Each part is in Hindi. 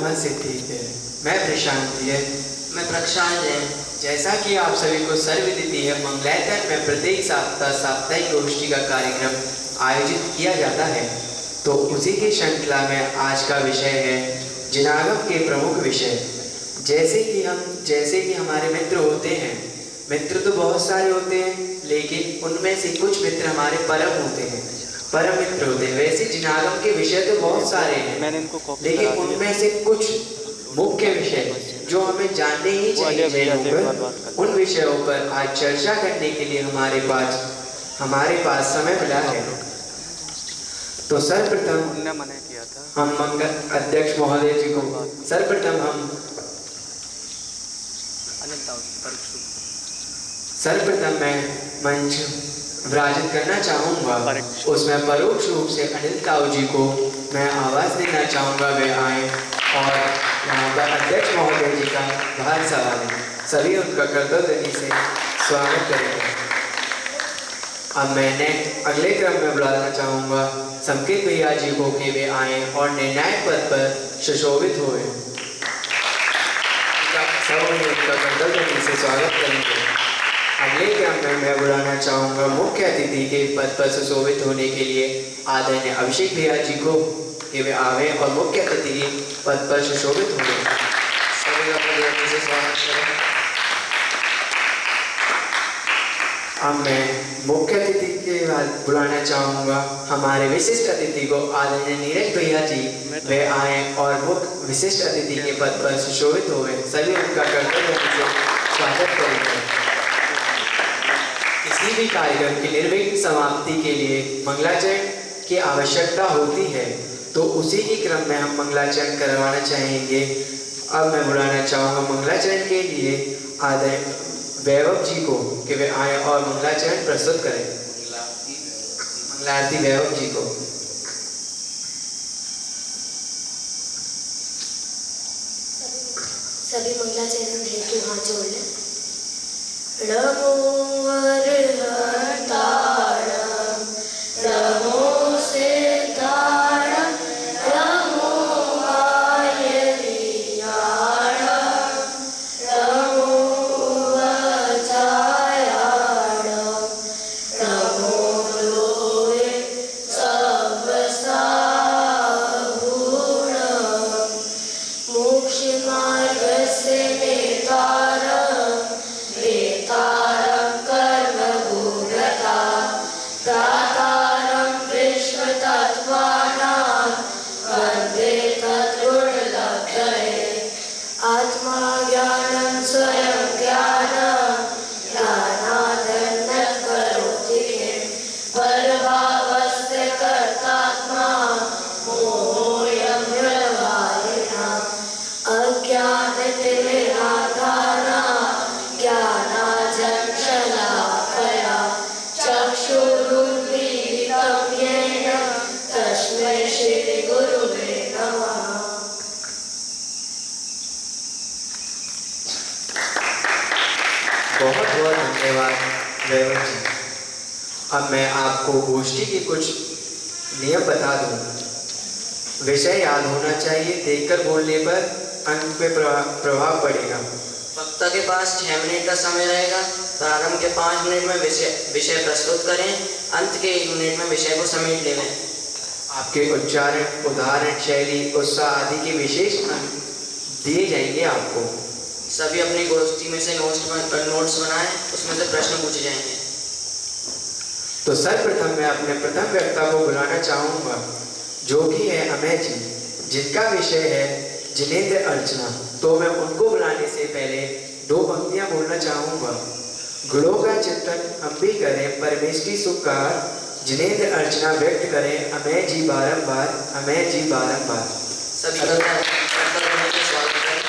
मैं सिद्धि है। मैं प्रशांत है। मैं प्रशांत है। जैसा कि आप सभी को सर्वविदित है, मंगलायतन में प्रत्येक सप्ताह साप्ताहिक गोष्ठी का कार्यक्रम आयोजित किया जाता है। तो उसी की श्रृंखला में आज का विषय है जिनागम के प्रमुख विषय। जैसे कि हमारे मित्र होते हैं, मित्र तो बहुत सारे होते हैं, लेकिन उनमें से कुछ मित्र हमारे परम होते हैं, परम मित्र होते हैं। वैसे जिनागम के विषय तो बहुत सारे हैं, लेकिन उनमें से कुछ मुख्य विषय जो हमें जानने ही चाहिए, उन विषयों पर आज चर्चा करने के लिए हमारे पास समय मिला है। तो सर्वप्रथम हम मंगल अध्यक्ष महोदय जी को सर्वप्रथम मैं मंच विराजित करना चाहूँगा। उसमें परोक्ष रूप से अनिल ताऊ जी को मैं आवाज़ देना चाहूँगा, वे आए और यहाँ पर अध्यक्ष महोदय जी का भार सवाल सभी उनका कर्तव्य से स्वागत करेंगे। अब मैंने अगले क्रम में बुलाना चाहूँगा संकेत भैया जी को कि वे आए और निर्णायक पद पर सुशोभित हुए। उनका कर्तव्य से स्वागत करेंगे। अगले क्रम में मैं बुलाना चाहूँगा मुख्य अतिथि के पद पर सुशोभित होने के लिए आदरणीय अभिषेक भैया जी को कि वे आवे और मुख्य अतिथि के पद पर सुशोभित होंगे। सभी का से स्वागत करें। अब मैं मुख्य अतिथि के बाद बुलाना चाहूँगा हमारे विशिष्ट अतिथि को आदरणीय नीरज भैया जी, वे आए और मुख्य विशिष्ट अतिथि के पद पर सुशोभित हुए। सभी उनका कर्तव्य से स्वागत करेंगे। किसी भी कार्यक्रम की निर्विघ्न समाप्ति के लिए मंगलाचरण की आवश्यकता होती है, तो उसी के क्रम में हम मंगलाचरण करवाना चाहेंगे। अब मैं बुलाना चाहूँगा मंगलाचरण के लिए आदरणीय वैभव जी को कि वे आए और मंगलाचरण प्रस्तुत करें। मंगलारती वैभव जी को। सभी मंगलाचरण हेतु हाथ जोड़ लें। नमो हरहरतारम, नमो सिद्धारम, नमो आयरियाणम, नमो वज्रायाणम, नमो लोहे सर्वसाभूषणम, मोक्षमार्गस्य नेतारम, नेतारं कर्मभूगता, दातारं विश्वतत्त्वानां, वन्दे तद्गुणलब्धये। आत्मा ज्ञानं स्वयं ज्ञानं, ज्ञानादन्नत् करोति किं, परभावस्य कर्तात्मा, मोहोऽयं व्यवहारिणः, अज्ञानतिमिरान्धानां ज्ञानाञ्जनशलाकया चक्षुरुन्मीलितं येन तस्मै श्रीगुरुवे नमः। बहुत बहुत धन्यवाद वैभव जी। अब मैं आपको गोष्ठी के कुछ नियम बता दूं। विषय याद होना चाहिए, देखकर बोलने पर अंक पे प्रभाव पड़ेगा। वक्ता के पास 6 मिनट का समय रहेगा। प्रारंभ के 5 मिनट में विषय प्रस्तुत करें, अंत के 1 मिनट में विषय को समेट लें। आपके उच्चारण, उदाहरण, शैली, उत्साह आदि के विशेष अंक दिए जाएंगे आपको। सभी अपनी गोष्ठी में से नोट्स बनाएं, उसमें से प्रश्न पूछे जाएंगे। तो सर्वप्रथम मैं अपने प्रथम वक्ता को बुलाना चाहूँगा, जो कि है अमेय जी, जिनका विषय है जिनेंद्र अर्चना। तो मैं उनको बुलाने से पहले 2 पंक्तियाँ बोलना चाहूँगा। गुणों का चिंतन हम भी करें, परमेश की सुख का जिनेंद्र अर्चना व्यक्त करें, अमेय जी बारंबार, अमेय जी बारंबार। सभी का स्वागत करें।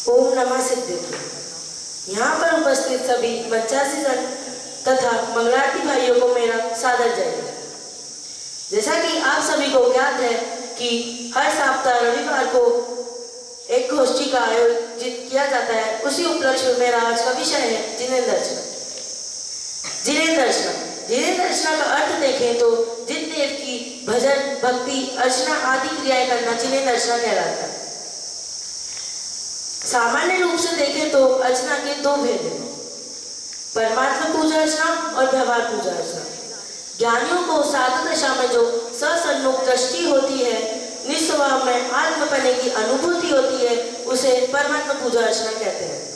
ओम नमः सिद्धेश्वर। यहाँ पर उपस्थित सभी 85 जन तथा मंगलारती भाइयों को मेरा सादर जय। जैसा कि आप सभी को ज्ञात है कि हर सप्ताह रविवार को एक गोष्ठी का आयोजित किया जाता है। उसी उपलक्ष्य में मेरा आज का विषय है जिनेंद्र रचना। जिनेंद्र रचना, जिनेंद्र रचना का अर्थ देखें तो जिन देव की भजन, भक्ति, अर्चना आदि क्रियाएं करना जिनेंद्र रचना कहलाता है। सामान्य रूप से देखें तो अर्चना के दो भेद हैं, परमात्मा पूजा अर्चना और व्यवहार पूजा अर्चना। ज्ञानियों को साधु दशा में जो ससन्मुख दृष्टि होती है, निस्वभाव में आत्मपने की अनुभूति होती है, उसे परमात्मा पूजा अर्चना कहते हैं।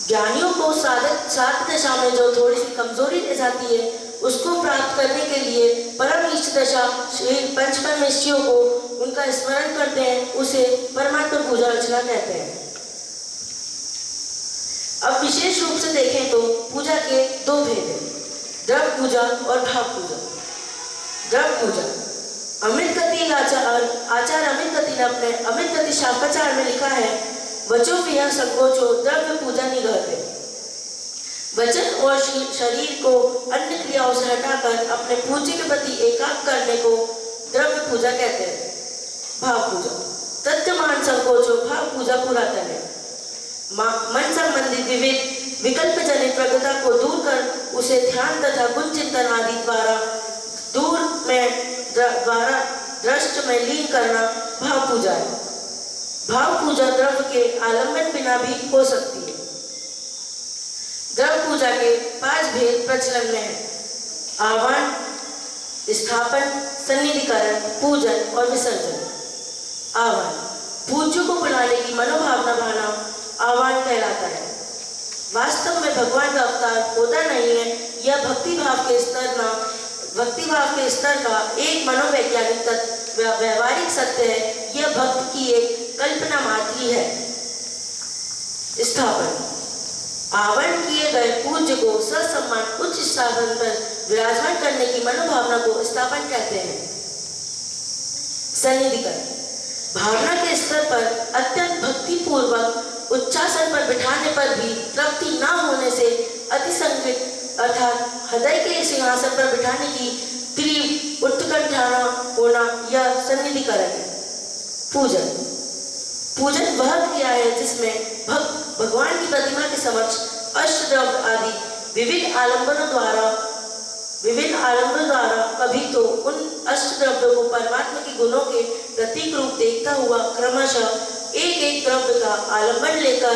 ज्ञानियों को साधक दशा में जो थोड़ी सी कमजोरी रह जाती है, उसको प्राप्त करने के लिए परम इष्ट दशा श्री पंचपरमेष्ठियों को उनका स्मरण करते हैं, उसे परमात्मा पूजा अर्चना कहते हैं। अब विशेष रूप से देखें तो पूजा के दो भेद हैं, द्रव्य पूजा और भाव पूजा। द्रव्य पूजा, अमित गति आचार्य अमित गति ने अपने अमित गति शास्त्राचार में लिखा है, वचो विह संकोचो द्रव्य पूजा निगहते। वचन और शरीर को अन्य क्रियाओं से हटाकर अपने पूज्य के प्रति एकाग्र करने को द्रव्य पूजा कहते हैं। भाव पूजा, तत्मान संकोचो भाव पूजा पुरातन है। मन संबंधित विविध विकल्प जनित प्रगता को दूर कर उसे ध्यान तथा गुण चिंतन आदि द्वारा दृष्ट में लीन करना भाव पूजा है। भाव पूजा द्रव्य के आलंबन बिना भी हो सकती है। द्रव्य पूजा के 5 भेद प्रचलन में है, आह्वान, स्थापन, सन्निधिकरण, पूजन और विसर्जन। आह्वान, पूज्य को बुलाने की मनोभावना भावना आह्वान कहलाता है। वास्तव में भगवान का अवतार होता नहीं है, यह भक्ति भाव के स्तर का एक मनोवैज्ञानिक व्यवहारिक सत्य है। यह भक्त की एक कल्पना मात्र ही है। स्थापन, आवरण किए गए पूज्य को ससम्मान उच्च स्थान पर विराजमान करने की मनोभावना को स्थापन कहते हैं। सन्निधिकरण, भावना के स्तर पर अत्यंत भक्ति पूर्वक उच्चासन पर बिठाने पर भी तृप्ति न होने से अतिसंगित अर्थात हृदय के सिंहासन पर बिठाने की तीव्र उत्कंठा होना, यह सन्निधिकरण है। पूजन, पूजन वह क्रिया है जिसमें भक्त भगवान की प्रतिमा के समक्ष अष्टद्रव्य आदि विभिन्न आलंबनों द्वारा कभी तो उन अष्टद्रव्यों को परमात्मा के गुणों के प्रतीक रूप देखता हुआ क्रमशः एक एक द्रव्य का आलंबन लेकर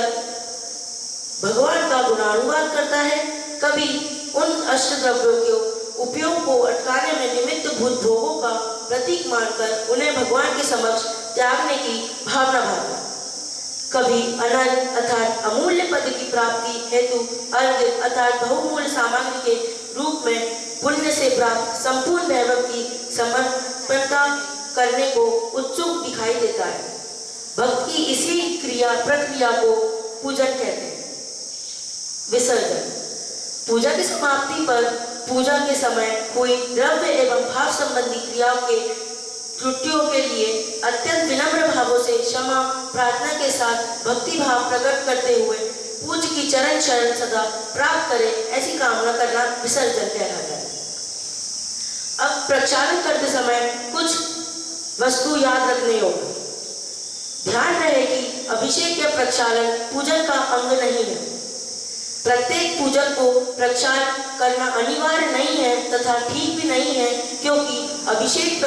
भगवान का गुणानुवाद करता है। कभी उन अष्टद्रव्यों के उपयोग को अटकाने में निमित्त भूत भोगों का प्रतीक मानकर उन्हें भगवान के समक्ष त्यागने की भावना भावना। कभी अनंत अर्थात अमूल्य पद की प्राप्ति हेतु अर्घ्य अर्थात बहुमूल्य सामग्री के रूप में पुण्य से प्राप्त संपूर्ण वैभव की समर्पणता करने को उत्सुक दिखाई देता है। भक्त की इसी प्रक्रिया को पूजन कहते हैं। विसर्जन, पूजा की समाप्ति पर पूजा के समय कोई द्रव्य एवं भाव संबंधी क्रियाओं के त्रुटियों के लिए अत्यंत विनम्र भावों से क्षमा प्रार्थना के साथ भक्ति भाव प्रकट करते हुए पूज्य की चरण शरण सदा प्राप्त करे, ऐसी कामना करना विसर्जन कहलाता है। अब प्रक्षालन करते समय कुछ वस्तु याद रखने योग्य। ध्यान रहे कि अभिषेक या प्रक्षालन पूजन का अंग नहीं है। प्रत्येक पूजक को प्रक्षालन करना अनिवार्य नहीं है तथा ठीक भी नहीं है, क्योंकि अभिषेक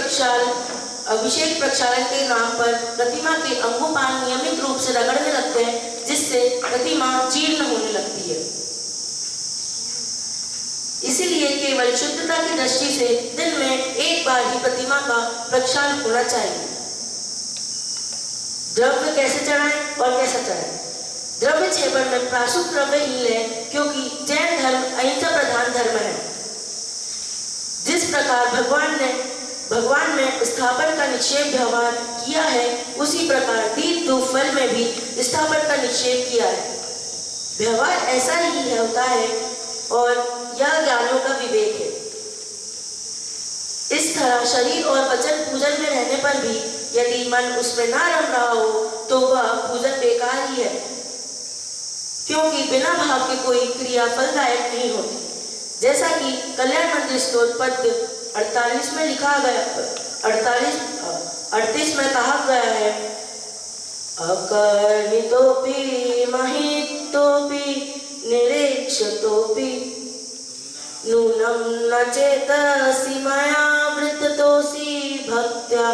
प्रक्षालन के नाम पर प्रतिमा के अंगोपांग नियमित रूप से रगड़ने लगते हैं, जिससे प्रतिमा जीर्ण होने लगती है। इसीलिए केवल शुद्धता की दृष्टि से दिन में एक बार ही प्रतिमा का प्रक्षालन होना चाहिए। द्रव्य कैसे चढ़ाएं और कैसा चढ़ाएं? द्रव्य क्षेपण में प्राशुद्ध द्रव्य ही है, क्योंकि जैन धर्म अहिंसा प्रधान धर्म है। जिस प्रकार भगवान में स्थापन का निक्षेप व्यवहार किया है, उसी प्रकार दीप धूप फल में भी स्थापन का निक्षेप किया है। व्यवहार ऐसा ही होता है और यह ज्ञानियों का विवेक है। इस तरह शरीर और वचन पूजन में रहने पर भी यदि मन उसमें ना रम रहा हो तो वह पूजन बेकार ही है, क्योंकि बिना भाव के कोई क्रिया फलदायक नहीं होती। जैसा कि कल्याण मंदिर स्तोत्र पद 48 में लिखा गया 38 में कहा गया है, अकर्णितोऽपि महितोऽपि निरीक्षतोऽपि नूनं न चेतसि मया वृत्ततोऽसि भक्त्या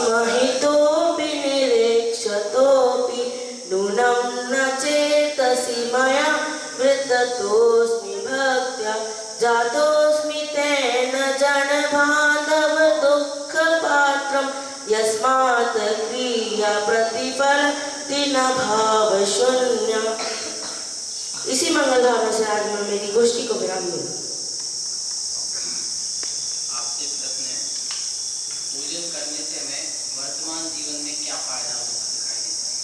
महितोऽपि निरीक्षतोऽपि नूनं न चेतसि मया वृत्ततोऽस्मि भक्त्या जातोऽस्मि तेन जनबान्धव दुःखपात्रं यस्मात् क्रिया प्रतिफलति न भावशून्यम्। इसी मंगल भावना से आज मैं मेरी गोष्ठी को विराम दूंगा। आपसे प्रश्न है, पूजन करने से हमें वर्तमान जीवन में क्या फायदा होता दिखाई देता है?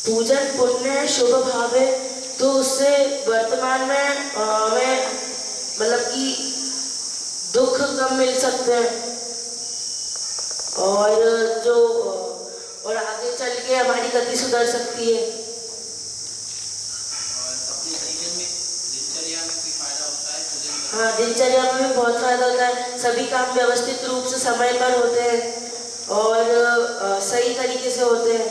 पूजन पुण्य शुभ भाव है, तो उससे वर्तमान में हमें मतलब कि दुख कम मिल सकते हैं और आगे चल के हमारी गति सुधर सकती है। और अपने जीवन में दिनचर्या में कोई फायदा होता है पूजन करने हाँ, दिनचर्या में भी बहुत फायदा होता है। सभी काम व्यवस्थित रूप से समय पर होते हैं और सही तरीके से होते हैं।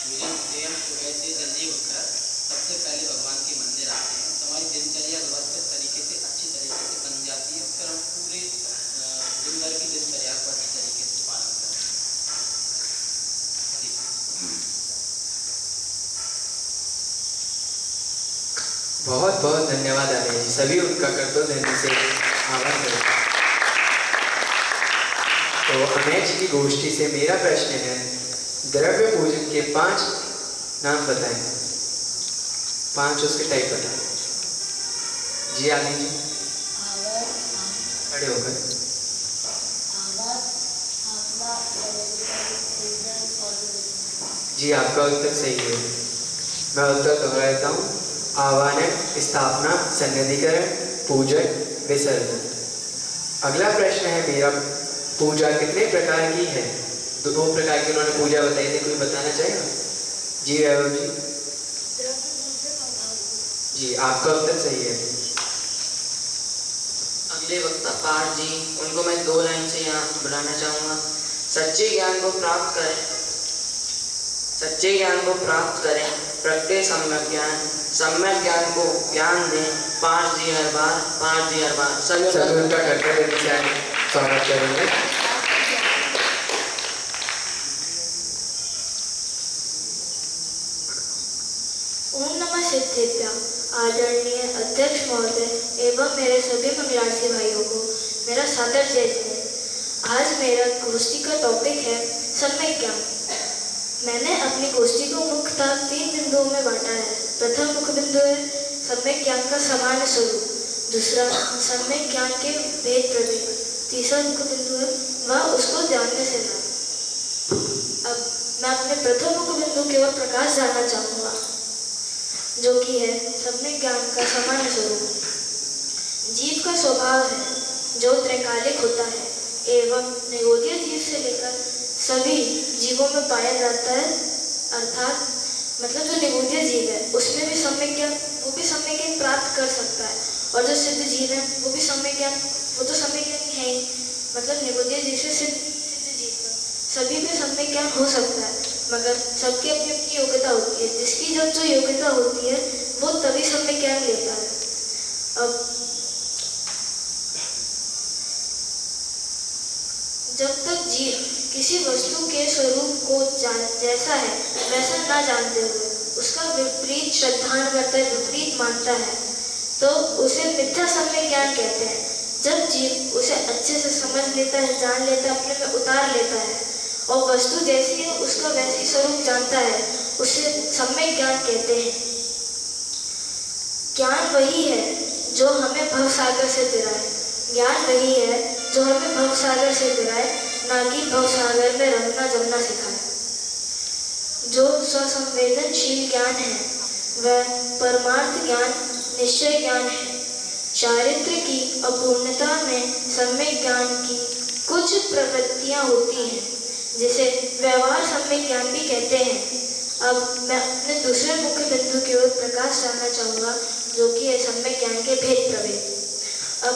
पूजन से हम सुबह से जल्दी उठकर सबसे पहले भगवान के मंदिर आते हैं, तो हमारी दिनचर्या व्यवस्थित तरीके से अच्छी तरीके से बन जाती है, फिर हम पूरे दिन भर की दिनचर्या को अच्छी तरीके से पालन करते हैं। बहुत बहुत धन्यवाद आर्य जी, सभी उनका कर्तव्य धन्य से आभार करें। तो अमेय जी की गोष्ठी से मेरा प्रश्न है, द्रव्य पूजन के 5 नाम बताएं, 5 उसके टाइप बताएं। जी आगे जी, खड़े होकर। जी आपका उत्तर सही है। मैं उत्तर दोहराता हूँ, आवाहन, स्थापना, सन्निधिकरण, पूजन, विसर्जन। अगला प्रश्न है मेरा, पूजा कितने प्रकार की है? 2 प्रकार की उन्होंने पूजा बताई थी, कोई बताना चाहेगा? जी वैभव जी। जी आपका उत्तर सही है। अगले वक्ता पाठ जी, उनको मैं 2 लाइन से यहाँ बुलाना चाहूँगा। सच्चे ज्ञान को प्राप्त करें, सच्चे ज्ञान को प्राप्त करें, प्रगटे सम्यक ज्ञान को ज्ञान दें, 5 जी हर बार, 5 जी हर बार। सभी उनका कर्तव्य विचार स्वागत करेंगे। ओम नमः सिद्धेभ्यः। आदरणीय अध्यक्ष महोदय एवं मेरे सभी मंगलार्थी भाइयों को मेरा सादर जय जय। आज मेरा गोष्ठी का टॉपिक है सम्यक ज्ञान। मैंने अपनी गोष्ठी को मुख्यतः 3 बिंदुओं में बांटा है। प्रथम मुख्य बिंदु है सम्यक ज्ञान का सामान्य स्वरूप, दूसरा सम्यक ज्ञान के भेद प्रभेद, तीसरा मुख्य बिंदु है वह उसको जानने से लाभ। अब मैं अपने प्रथम मुख्य बिंदु की ओर प्रकाश डालना चाहूँगा, जो कि है सम्यक ज्ञान का सामान्य स्वरूप। जीव का स्वभाव है जो त्रैकालिक होता है एवं निगोदीय जीव से लेकर सभी जीवों में पाया जाता है, अर्थात मतलब जो निगोदीय जीव है उसमें भी सम्यक ज्ञान, वो भी सम्यक ज्ञान प्राप्त कर सकता है, और जो सिद्ध जीव है वो भी सम्यक ज्ञान, वो तो सम्यक ज्ञान है ही, मतलब निगोदीय जीव से सिद्ध जीव तक सभी में सम्यक ज्ञान हो सकता है, मगर सबकी अपनी अपनी योग्यता होती है। जिसकी जब जो योग्यता होती है वो तभी सम्यक ज्ञान लेता है। अब जब तक जीव किसी वस्तु के स्वरूप को जैसा है वैसा ना जानते हुए उसका विपरीत श्रद्धान करता है, विपरीत मानता है, तो उसे मिथ्या सम्यक ज्ञान कहते हैं। जब जीव उसे अच्छे से समझ लेता है, जान लेता है, अपने में उतार लेता है और वस्तु जैसी है उसका वैसी स्वरूप जानता है, उसे सम्यक ज्ञान कहते हैं। ज्ञान वही है जो हमें भवसागर से गिराए, ज्ञान वही है जो हमें भवसागर से गिराए, ना कि भवसागर में रमना जमना सिखाए। जो स्वसंवेदनशील ज्ञान है वह परमार्थ ज्ञान, निश्चय ज्ञान है। चारित्र की अपूर्णता में सम्यक ज्ञान की कुछ प्रवृत्तियां होती हैं, जिसे व्यवहार सम्यक ज्ञान भी कहते हैं। अब मैं अपने दूसरे मुख्य बिंदु की ओर प्रकाश डालना चाहूँगा, जो कि है सम्यक ज्ञान के भेद प्रभेद। अब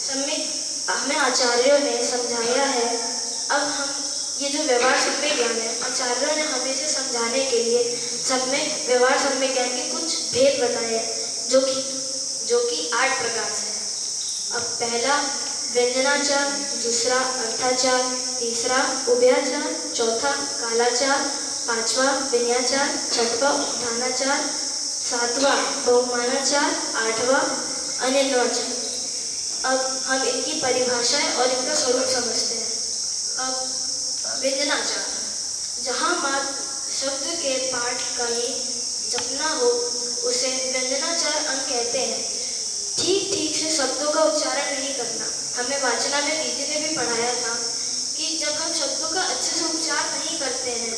सम्यक हमें आचार्यों ने समझाया है। अब हम ये जो व्यवहार सम्यक ज्ञान है, आचार्यों ने हमें इसे समझाने के लिए सम्यक व्यवहार सम्यक ज्ञान के कुछ भेद बताए हैं, जो कि 8 प्रकार से हैं। अब पहला व्यंजनाचार, दूसरा अर्थाचार, तीसरा उभयाचार, चौथा कालाचार, पांचवा विनयाचार, छठवा उद्धानाचार, सातवां बहुमानाचार, आठवां अनिन्वाचार। अब हम इनकी परिभाषाएं और इनका स्वरूप समझते हैं। अब व्यंजनाचार, जहाँ मात्र शब्द के पाठ का ही जपना हो उसे व्यंजनाचार अंग कहते हैं। ठीक से शब्दों का उच्चारण नहीं करना। हमें वाचना में दीदी ने भी पढ़ाया था कि जब हम शब्दों का अच्छे से उच्चार नहीं करते हैं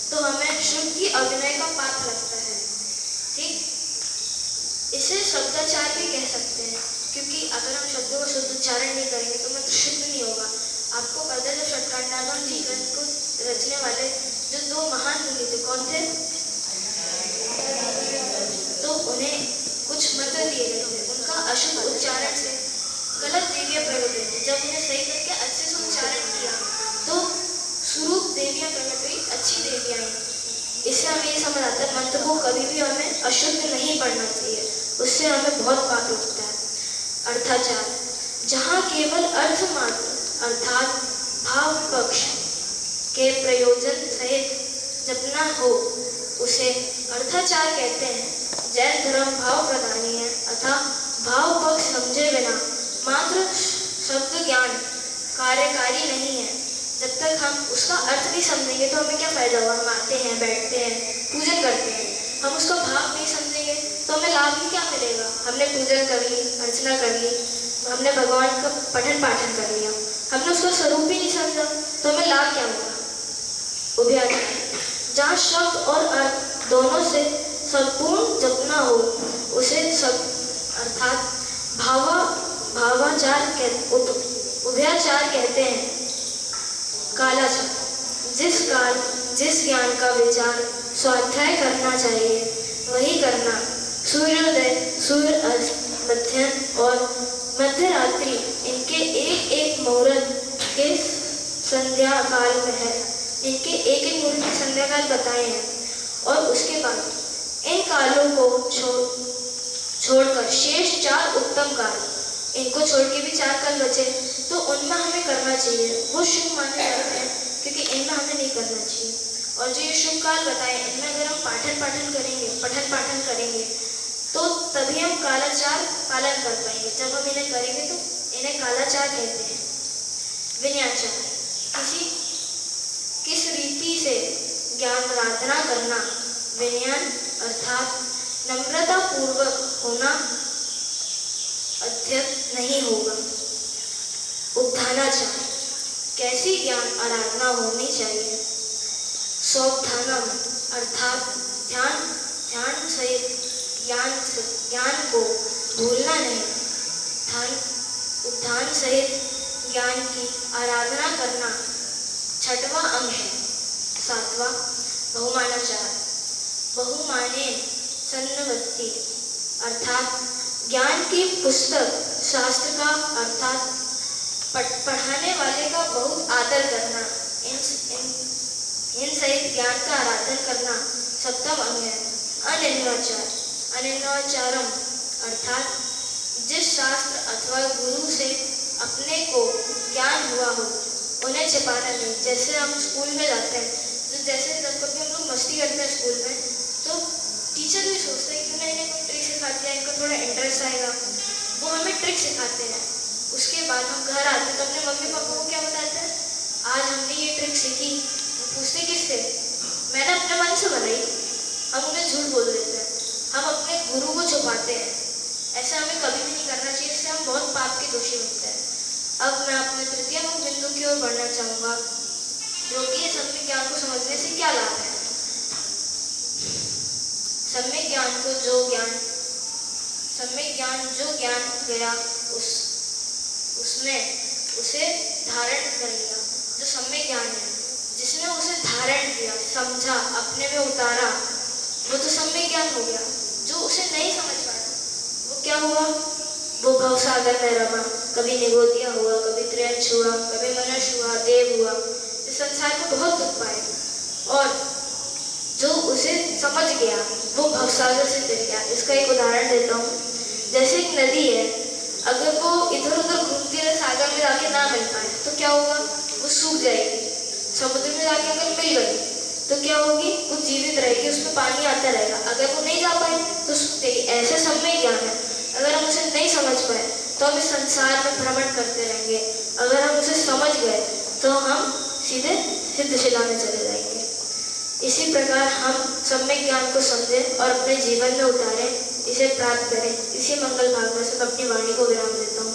तो हमें शुद्ध की अभिनय का पाप लगता है। ठीक, इसे शब्दाचार भी कह सकते हैं, क्योंकि अगर हम शब्दों का शुद्ध उच्चारण नहीं करेंगे तो मंत्र शुद्ध नहीं होगा। आपको पता है जब षट्कांडात्मक जी ग्रंथ को रचने वाले जो 2 महान मुनि थे, कौन थे? तो उन्हें कुछ मंत्र दिए गए थे, उनका अशुद्ध उच्चारण से गलत देवियां प्रकट हुई थी। जब उन्हें सही करके अच्छे से उच्चारण किया तो स्वरूप देवियां प्रकट हुई, अच्छी देवियां आई। इससे हमें ये समझ आता है मंत्र को कभी भी हमें अशुद्ध नहीं पढ़ना चाहिए, उससे हमें बहुत पाप लगता है। अर्थाचार, जहाँ केवल अर्थ मात्र अर्थात भाव पक्ष के प्रयोजन सहित जपना हो उसे अर्थाचार कहते हैं। जैन धर्म भाव प्रधानी है अतः भाव पक्ष समझे बिना मात्र शब्द ज्ञान कार्यकारी नहीं है। जब तक हम उसका अर्थ नहीं समझेंगे तो हमें क्या फायदा होगा? हम आते हैं, बैठते हैं, पूजन करते हैं, हम उसका भाव नहीं समझेंगे तो हमें लाभ ही क्या मिलेगा? हमने पूजन कर ली, अर्चना कर ली, हमने भगवान का पठन पाठन कर लिया, हमने उसका स्वरूप ही नहीं समझा तो हमें लाभ क्या होगा? उभयाचार, जहाँ शब्द और अर्थ दोनों से संपूर्ण जपना हो उसे सब अर्थात भावाचार उभयाचार कहते हैं। कालाचार, जिस ज्ञान का विचार स्वाध्याय करना चाहिए वही करना। सूर्योदय, सूर्य अस्त, मध्याह्न और मध्य रात्रि इनके एक मुहूर्त के संध्या काल में है, इनके एक मुहूर्त के संध्या काल बताए हैं। और उसके बाद इन कालों को छोड़कर शेष 4 उत्तम काल, इनको छोड़ के भी 4 काल बचे तो उनमें हमें करना चाहिए, वो शुभ माने जाते हैं, क्योंकि इनमें हमें नहीं करना चाहिए। और जो ये शुभ काल बताए इनमें अगर हम पठन पाठन करेंगे तो तभी हम कालाचार पालन कर पाएंगे। जब हम इन्हें करेंगे तो इन्हें कालाचार कहते हैं। विनयाचार, किस रीति से ज्ञान आराधना करना। विनयन अर्थात नम्रता पूर्वक होना अध्यक्ष नहीं होगा। उद्धानाचार, कैसी ज्ञान आराधना होनी चाहिए। स्वावधानम अर्थात ध्यान सहित ज्ञान को भूलना नहीं। उद्धान सहित ज्ञान की आराधना करना 6वां अंग है। 7वां बहुमानाचार, बहुमानेन सन्नवत्ति अर्थात ज्ञान की पुस्तक शास्त्र का अर्थात पढ़ाने वाले का बहुत आदर करना। इन सहित ज्ञान का आराधन करना 7वां अंग है। अनिन्वाचार, अनिन्वाचारम अर्थात जिस शास्त्र अथवा गुरु से अपने को ज्ञान हुआ हो उन्हें छिपाना नहीं। जैसे हम स्कूल में जाते हैं तो जैसे जब कभी हम लोग मस्ती करते हैं स्कूल में तो टीचर भी सोचते हैं कि उन्हें इन्हें कोई ट्रिक सिखा दिया, इनको थोड़ा इंटरेस्ट आएगा, वो हमें ट्रिक सिखाते हैं। उसके बाद हम घर आते हैं तो अपने मम्मी पापा को क्या बताते हैं, आज हमने ये ट्रिक सीखी। पूछते किससे? मैंने अपने मन से बनाई। हम उन्हें झूठ बोल देते हैं, हम अपने गुरु को छुपाते हैं। ऐसा हमें कभी भी नहीं करना चाहिए, इससे हम बहुत पाप के दोषी बनते हैं। अब मैं अपने तृतीय मुख्य बिंदु की ओर बढ़ना चाहूँगा, जो कि सम्यक ज्ञान को समझने से क्या लाभ है। सम्यक ज्ञान जो ज्ञान गया उसने उसे धारण कर लिया। जो सम्यक ज्ञान है जिसने उसे धारण किया, समझा, अपने में उतारा, वो तो सम्यक ज्ञान हो गया। जो उसे नहीं समझ पाया वो क्या हुआ? वो भवसागर में रमा, कभी निगोदिया हुआ, कभी त्रियंश हुआ, कभी मनुष्य हुआ, देव हुआ। इस संसार में बहुत दुख पाए और जो उसे समझ गया वो भवसागर से तर गया। इसका एक उदाहरण देता हूँ। जैसे एक नदी है, अगर वो इधर उधर घूमती रहे, सागर में जाके ना मिल पाए तो क्या होगा? वो सूख जाएगी। समुद्र में जाके अगर मिल गई तो क्या होगी? वो जीवित रहेगी, उसमें पानी आता रहेगा। अगर वो नहीं जा पाए तो सूख जाएगी। ऐसे सम्यक ज्ञान है, अगर हम उसे नहीं समझ पाए तो हम इस संसार में भ्रमण करते रहेंगे। अगर हम उसे समझ गए तो हम सीधे सिद्धशिला में चले जाएंगे। इसी प्रकार हम सम्यक ज्ञान को समझें और अपने जीवन में उतारें, इसे प्राप्त करें। इसी मंगल भावना से मैं अपनी वाणी को विराम देता हूँ।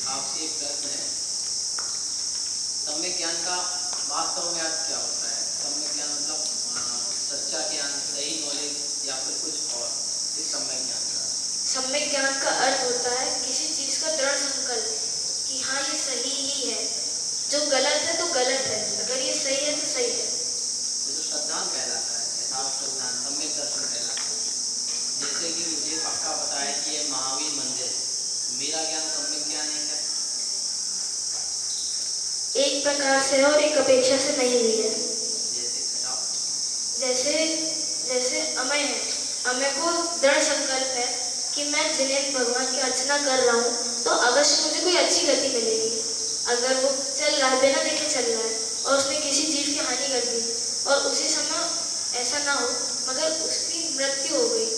आपसे एक प्रश्न है, सम्यक ज्ञान का वास्तव में अर्थ क्या होता है? सम्यक ज्ञान मतलब सच्चा ज्ञान, सही नॉलेज या फिर कुछ और? इस सम्यक ज्ञान का सम्यक ज्ञान का अर्थ होता है किसी चीज का दृढ़ संकल्प कि हाँ ये सही ही है, जो गलत है तो गलत है, अगर ये सही है तो सही है। तो जो श्रद्धांत कहलाता है, यथार्थ श्रद्धांत, सम्यक दर्शन कहलाता है। जैसे कि मुझे पक्का पता है कि ये महावीर मंदिर है, मेरा ज्ञान सम्यक ज्ञान है क्या? एक प्रकार से और एक अपेक्षा से नहीं हुई है। जैसे घटाओ। जैसे जैसे अमय है, अमय को दृढ़ संकल्प है कि मैं जिन्हें भगवान की अर्चना कर रहा हूँ तो अवश्य मुझे कोई अच्छी गति मिलेगी। अगर वो चल रहा है, बिना देखे चल रहा है और उसने किसी जीव की हानि कर दी और उसी समय ऐसा ना हो मगर उसकी मृत्यु हो गई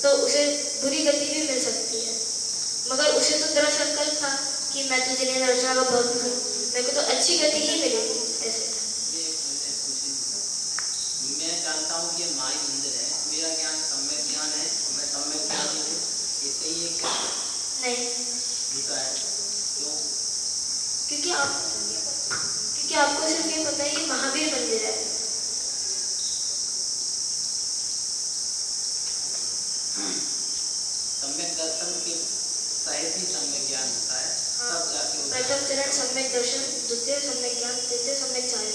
तो उसे बुरी गति भी मिल सकती है। मगर उसे तो दृढ़ संकल्प था कि मैं तो जिन्हें अर्चना का भक्त हूँ, मेरे को तो अच्छी गति ही मिलेगी। ऐसे मैं जानता हूँ कि ये माई मंदिर है, मेरा ज्ञान सम्यक ज्ञान है, मैं सम्यक ज्ञान हूँ, ये सही है क्या? नहीं, झूठा है। क्यों? क्योंकि आपको सिर्फ ये पता है ये महावीर मंदिर है। सम्यक दर्शन के सहित ही सम्यक ज्ञान होता है, तब जाके होता है। प्रथम चरण सम्यक दर्शन, द्वितीय सम्यक ज्ञान, तृतीय सम्यक चार्य।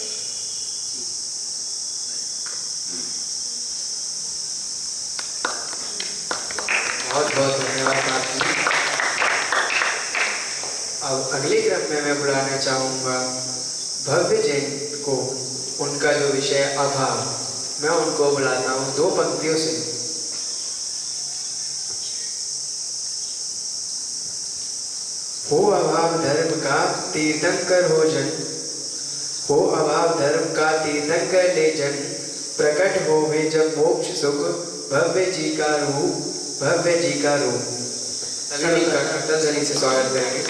बहुत बहुत धन्यवाद प्रार्थना। अब अगले क्रम में मैं बुलाना चाहूँगा भव्य जैन को। उनका जो विषय अभाव, मैं उनको बुलाता हूँ 2 पंक्तियों से। हो अभाव धर्म का तीर्थंकर हो जन, हो अभाव धर्म का तीर्थंकर ले जन, प्रकट होवे जब मोक्ष सुख, भव्य जी का रूप, भव्य जी का रूप। सभी का करतल ध्वनि से स्वागत करेंगे।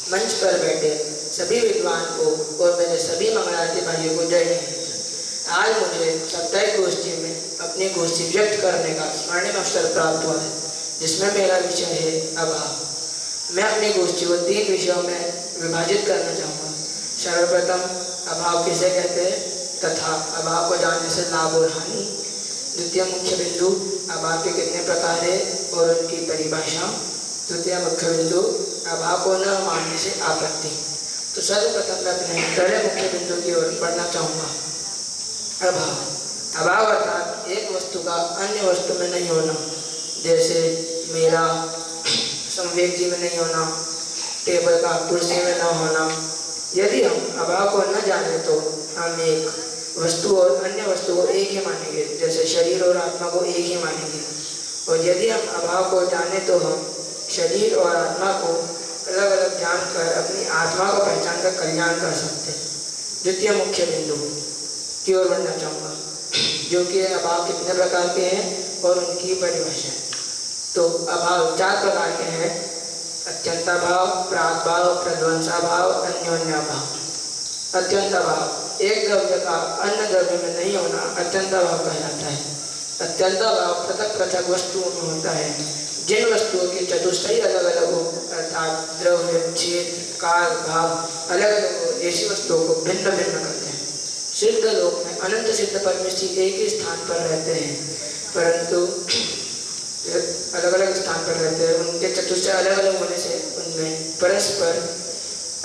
मंच पर बैठे सभी विद्वान को और मेरे सभी मंगलार्थी भाइयों को जय हिंद। आज मुझे साप्ताहिक गोष्ठी में अपनी गोष्ठी व्यक्त करने का स्वर्णिम अवसर प्राप्त हुआ है, जिसमें मेरा विषय है अभाव। मैं अपनी गोष्ठी को 3 विषयों में विभाजित करना चाहूँगा। सर्वप्रथम अभाव किसे कहते हैं तथा अभाव को जानने से लाभ और हानि। द्वितीय मुख्य बिंदु अभाव के कितने प्रकार है और उनकी परिभाषा। तृतीय मुख्य बिंदु अभाव को न मानने से आपत्ति। तो सर्वप्रथम मैं अपने पहले मुख्य बिंदु की ओर बढ़ना चाहूँगा। अभाव अर्थात एक वस्तु का अन्य वस्तु में नहीं होना, जैसे मेरा संवेग जी में नहीं होना, टेबल का कुर्सी में न होना। यदि हम अभाव को न जाने तो हम एक वस्तु और अन्य वस्तु को एक ही मानेंगे, जैसे शरीर और आत्मा को एक ही मानेंगे। और यदि हम अभाव को जाने तो हम शरीर और आत्मा को अलग अलग जानकर अपनी आत्मा को पहचान कर कल्याण कर सकते हैं। द्वितीय मुख्य बिंदु की ओर बढ़ना चाहूँगा, जो कि अभाव कितने प्रकार के हैं और उनकी परिभाषा। तो अभाव 4 प्रकार के हैं: अत्यंताभाव, प्रागभाव, प्रध्वंसाभाव, अन्योन्याभाव। अत्यंताभाव एक द्रव्य का अन्य द्रव्य में नहीं होना अत्यंताभाव कहलाता है। अत्यंताभाव पृथक पृथक वस्तुओं में होता है। जिन वस्तुओं की चतुष्टयी अलग अलग हो, अर्थात द्रव्य, क्षेत्र, काल, भाव अलग अलग हो, ऐसी वस्तुओं को भिन्न भिन्न करते हैं। सिद्ध लोक में अनंत सिद्ध परमेश्वर एक ही स्थान पर रहते हैं, परंतु अलग अलग स्थान पर रहते हैं। उनके चतुष्टय अलग अलग होने से उनमें परस्पर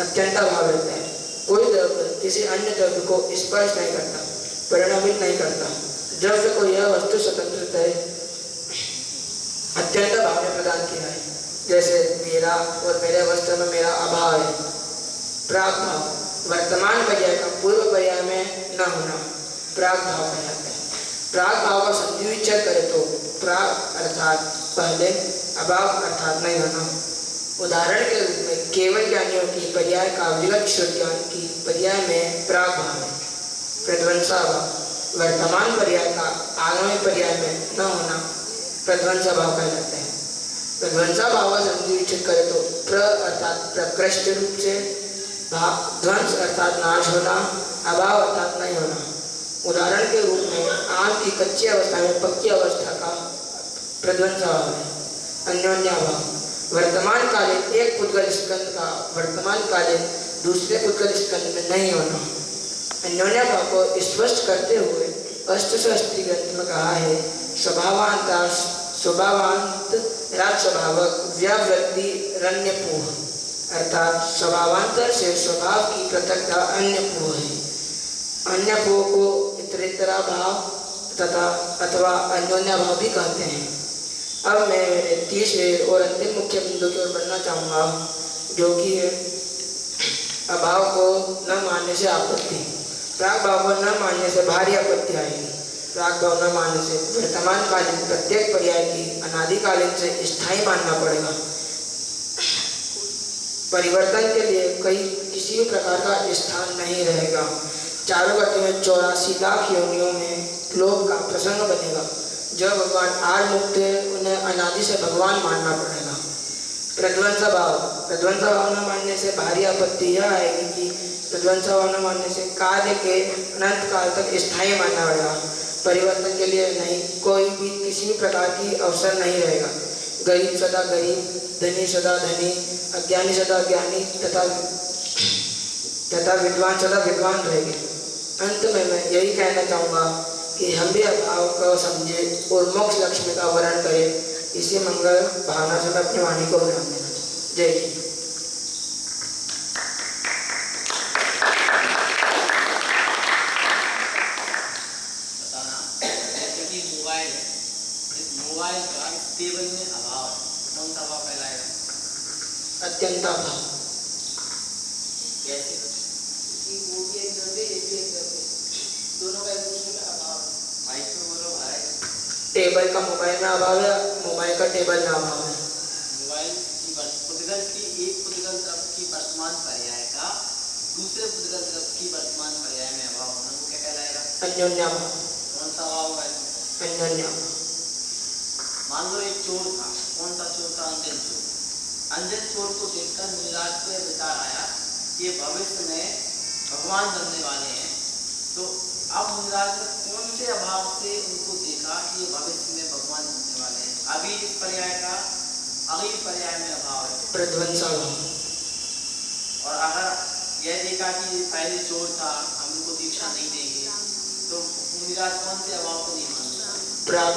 अत्यंत भाव रहता है। कोई द्रव्य किसी अन्य द्रव्य को स्पर्श नहीं करता, परिणामित नहीं करता। द्रव्य को यह वस्तु स्वतंत्रता अत्यंत भाव ने प्रदान किया है। जैसे मेरा और मेरे वस्त्र में मेरा अभाव है। प्राग भाव वर्तमान पर्याय का पूर्व पर्याय में न होना प्राग भाव कहलाता है। प्राग भाव का संधि विच्छेद करे तो प्राग अर्थात पहले, अभाव अर्थात नहीं होना। उदाहरण के रूप में केवल ज्ञानियों की पर्याय का विगत ज्ञान की पर्याय में प्राग भाव है। प्रध्वंसा भाव वर्तमान पर्याय का आगामी पर्याय में न होना प्रध्वंसा भाव कहलाता है। प्रध्वंसा भाव का संधि विच्छेद करे तो प्र अर्थात प्रकृष्ट रूप से, ध्वंस अर्थात नाश होना, अभाव अर्थात नहीं होना। उदाहरण के रूप में आम की कच्ची अवस्था में पक्की अवस्था का प्रध्वंसा भाव है। अन्योन्याभाव वर्तमान कालीन एक पुद्गल स्कंद का वर्तमान कालीन दूसरे पुद्गल स्कंद में नहीं होना। अन्योन्याभाव को स्पष्ट करते हुए अष्टशास्त्री ग्रंथ में कहा है, स्वभावांत स्वभावक व्यावृत्ति रण्यपूह, अर्थात स्वभावांतर से स्वभाव की पृथकता अन्यपूह है। अन्यपूह को इतरेतरा भाव तथा अथवा अन्योन्या भाव भी कहते हैं। अब मैं मेरे तीसरे और अंतिम मुख्य बिंदु की ओर बढ़ना चाहूँगा, जो कि है अभाव को न मानने से आपत्ति। प्राग भाव को न मानने से भारी आपत्ति आएगी। प्राग भाव न मानने से वर्तमान कालीन प्रत्येक पर्याय की अनादिकालीन से स्थायी मानना पड़ेगा। परिवर्तन के लिए किसी भी प्रकार का स्थान नहीं रहेगा। चारों गति में 84 लाख योनियों में लोभ का प्रसंग बनेगा। जो भगवान आज मुक्त है उन्हें अनादि से भगवान मानना पड़ेगा। प्रध्वंसा भाव न मानने से भारी आपत्ति यह आएगी कि प्रध्वंसा भाव न मानने से कार्य के अनंत काल तक स्थायी मानना पड़ेगा। परिवर्तन के लिए नहीं, कोई भी किसी भी प्रकार की अवसर नहीं रहेगा। गरीब सदा गरीब, धनी सदा धनी, अज्ञानी सदा अज्ञानी तथा विद्वान सदा विद्वान रहेंगे। अंत में मैं यही कहना चाहूँगा कि हम भी अभाव को समझे और मोक्ष लक्ष्मी का वर्णन करें। इसी मंगल भावना से मैं अपनी वाणी को विराम देना चाहूँ। जय हिंद। बताना जैसे कि मोबाइल है, इस मोबाइल का इस टेबल में अभाव है, कौन सा अभाव कहलाएगा? अत्यंत अभाव। कैसे? वो भी एक द्रव्य, ये भी एक द्रव्य, दोनों का एक दूसरे में अभाव है। माइक में बोलो भाई। टेबल का मोबाइल में अभाव है, मोबाइल का टेबल में अभाव है। मोबाइल की पुद्गल की एक पुद्गल द्रव्य की वर्तमान पर्याय का दूसरे पुद्गल द्रव्य की वर्तमान पर्याय में अभाव होना, वो क्या कहलाएगा? अन्योन्याभाव। कौन सा अभाव होगा इसमें? अन्योन्याभाव। मान लो एक चोर था, कौन सा चोर था? अंजन चोर। अंजन चोर को देखकर मुनिराज को यह विचार आया कि भविष्य में भगवान बनने वाले हैं। तो अब मुनिराज ने कौन से अभाव से उनको देखा कि ये भविष्य में भगवान बनने वाले हैं? अभी इस पर्याय का अगली पर्याय में अभाव है, प्रध्वंसा भाव। और अगर यह देखा कि ये पहले चोर था, हम इनको दीक्षा नहीं देंगे, तो मुनिराज कौन से अभाव को नहीं मानता? प्राग।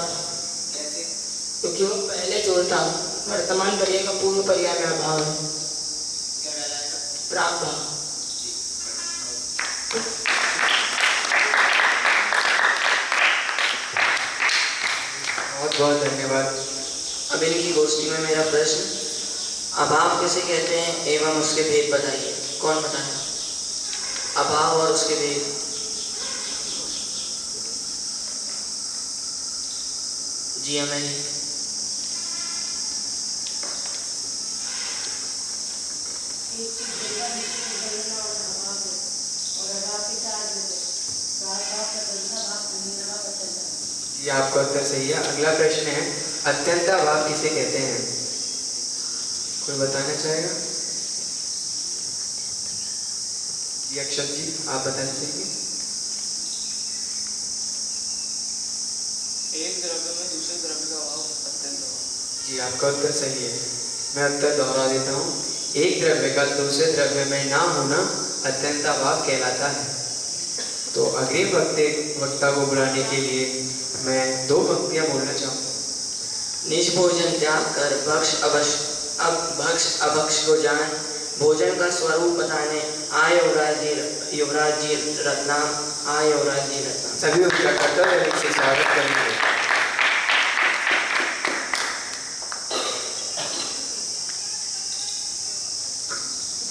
कैसे? क्योंकि वो पहले चोर था, वर्तमान पर्याय का पूर्व पर्याय में अभाव है। क्या कहलाएगा? प्राग भाव। बहुत बहुत धन्यवाद। अब इनकी गोष्ठी में मेरा प्रश्न, अभाव किसे कहते हैं एवं उसके भेद बताइए। कौन बताएगा अभाव और उसके भेद? जी हमें। जी आपका उत्तर सही है। अगला प्रश्न है, अत्यंता भाव किसे कहते हैं? कोई बताना चाहेगा? जी अक्षत जी आप बता देंगे। एक द्रव्य में दूसरे द्रव्य का अभाव अत्यंत अभाव। जी आपका उत्तर सही है। मैं उत्तर दोहरा देता हूँ। एक द्रव्य का दूसरे द्रव्य में ना होना अत्यंत अभाव कहलाता है। तो अग्रिम वक्ता को बुलाने के लिए मैं 2 पंक्तियां बोलना चाहूँगा। निज भोजन त्याग कर भक्ष अभक्ष को जान, भोजन का स्वरूप बताने आए युवराज जी रत्नाम, आए युवराज जी रत्नाम। सभी उनका कर्तव्य से स्वागत करेंगे।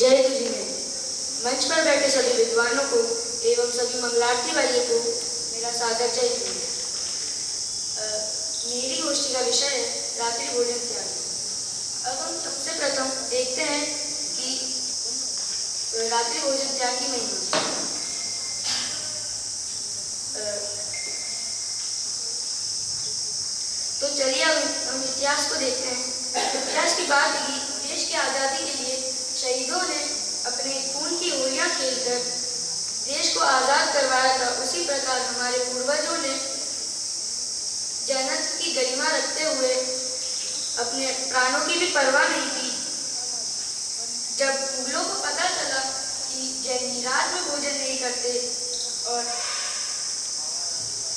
जय तुझी है। मंच पर बैठे सभी विद्वानों को एवं सभी मंगलार्थी भाइयों को मेरा सादर जय हिंद। मेरी गोष्ठी का विषय है रात्रि भोजन त्याग। अब हम सबसे प्रथम देखते हैं कि रात्रि भोजन त्याग की महिमा। तो चलिए अब हम इतिहास को देखते हैं। इतिहास की बात है कि देश की आज़ादी के लिए शहीदों ने अपने खून की होलियां खेलकर देश को आज़ाद करवाया था। उसी प्रकार हमारे पूर्वजों ने जनत्व की गरिमा रखते हुए अपने प्राणों की भी परवाह नहीं की। जब मुगलों को पता चला कि जैनी रात में भोजन नहीं करते और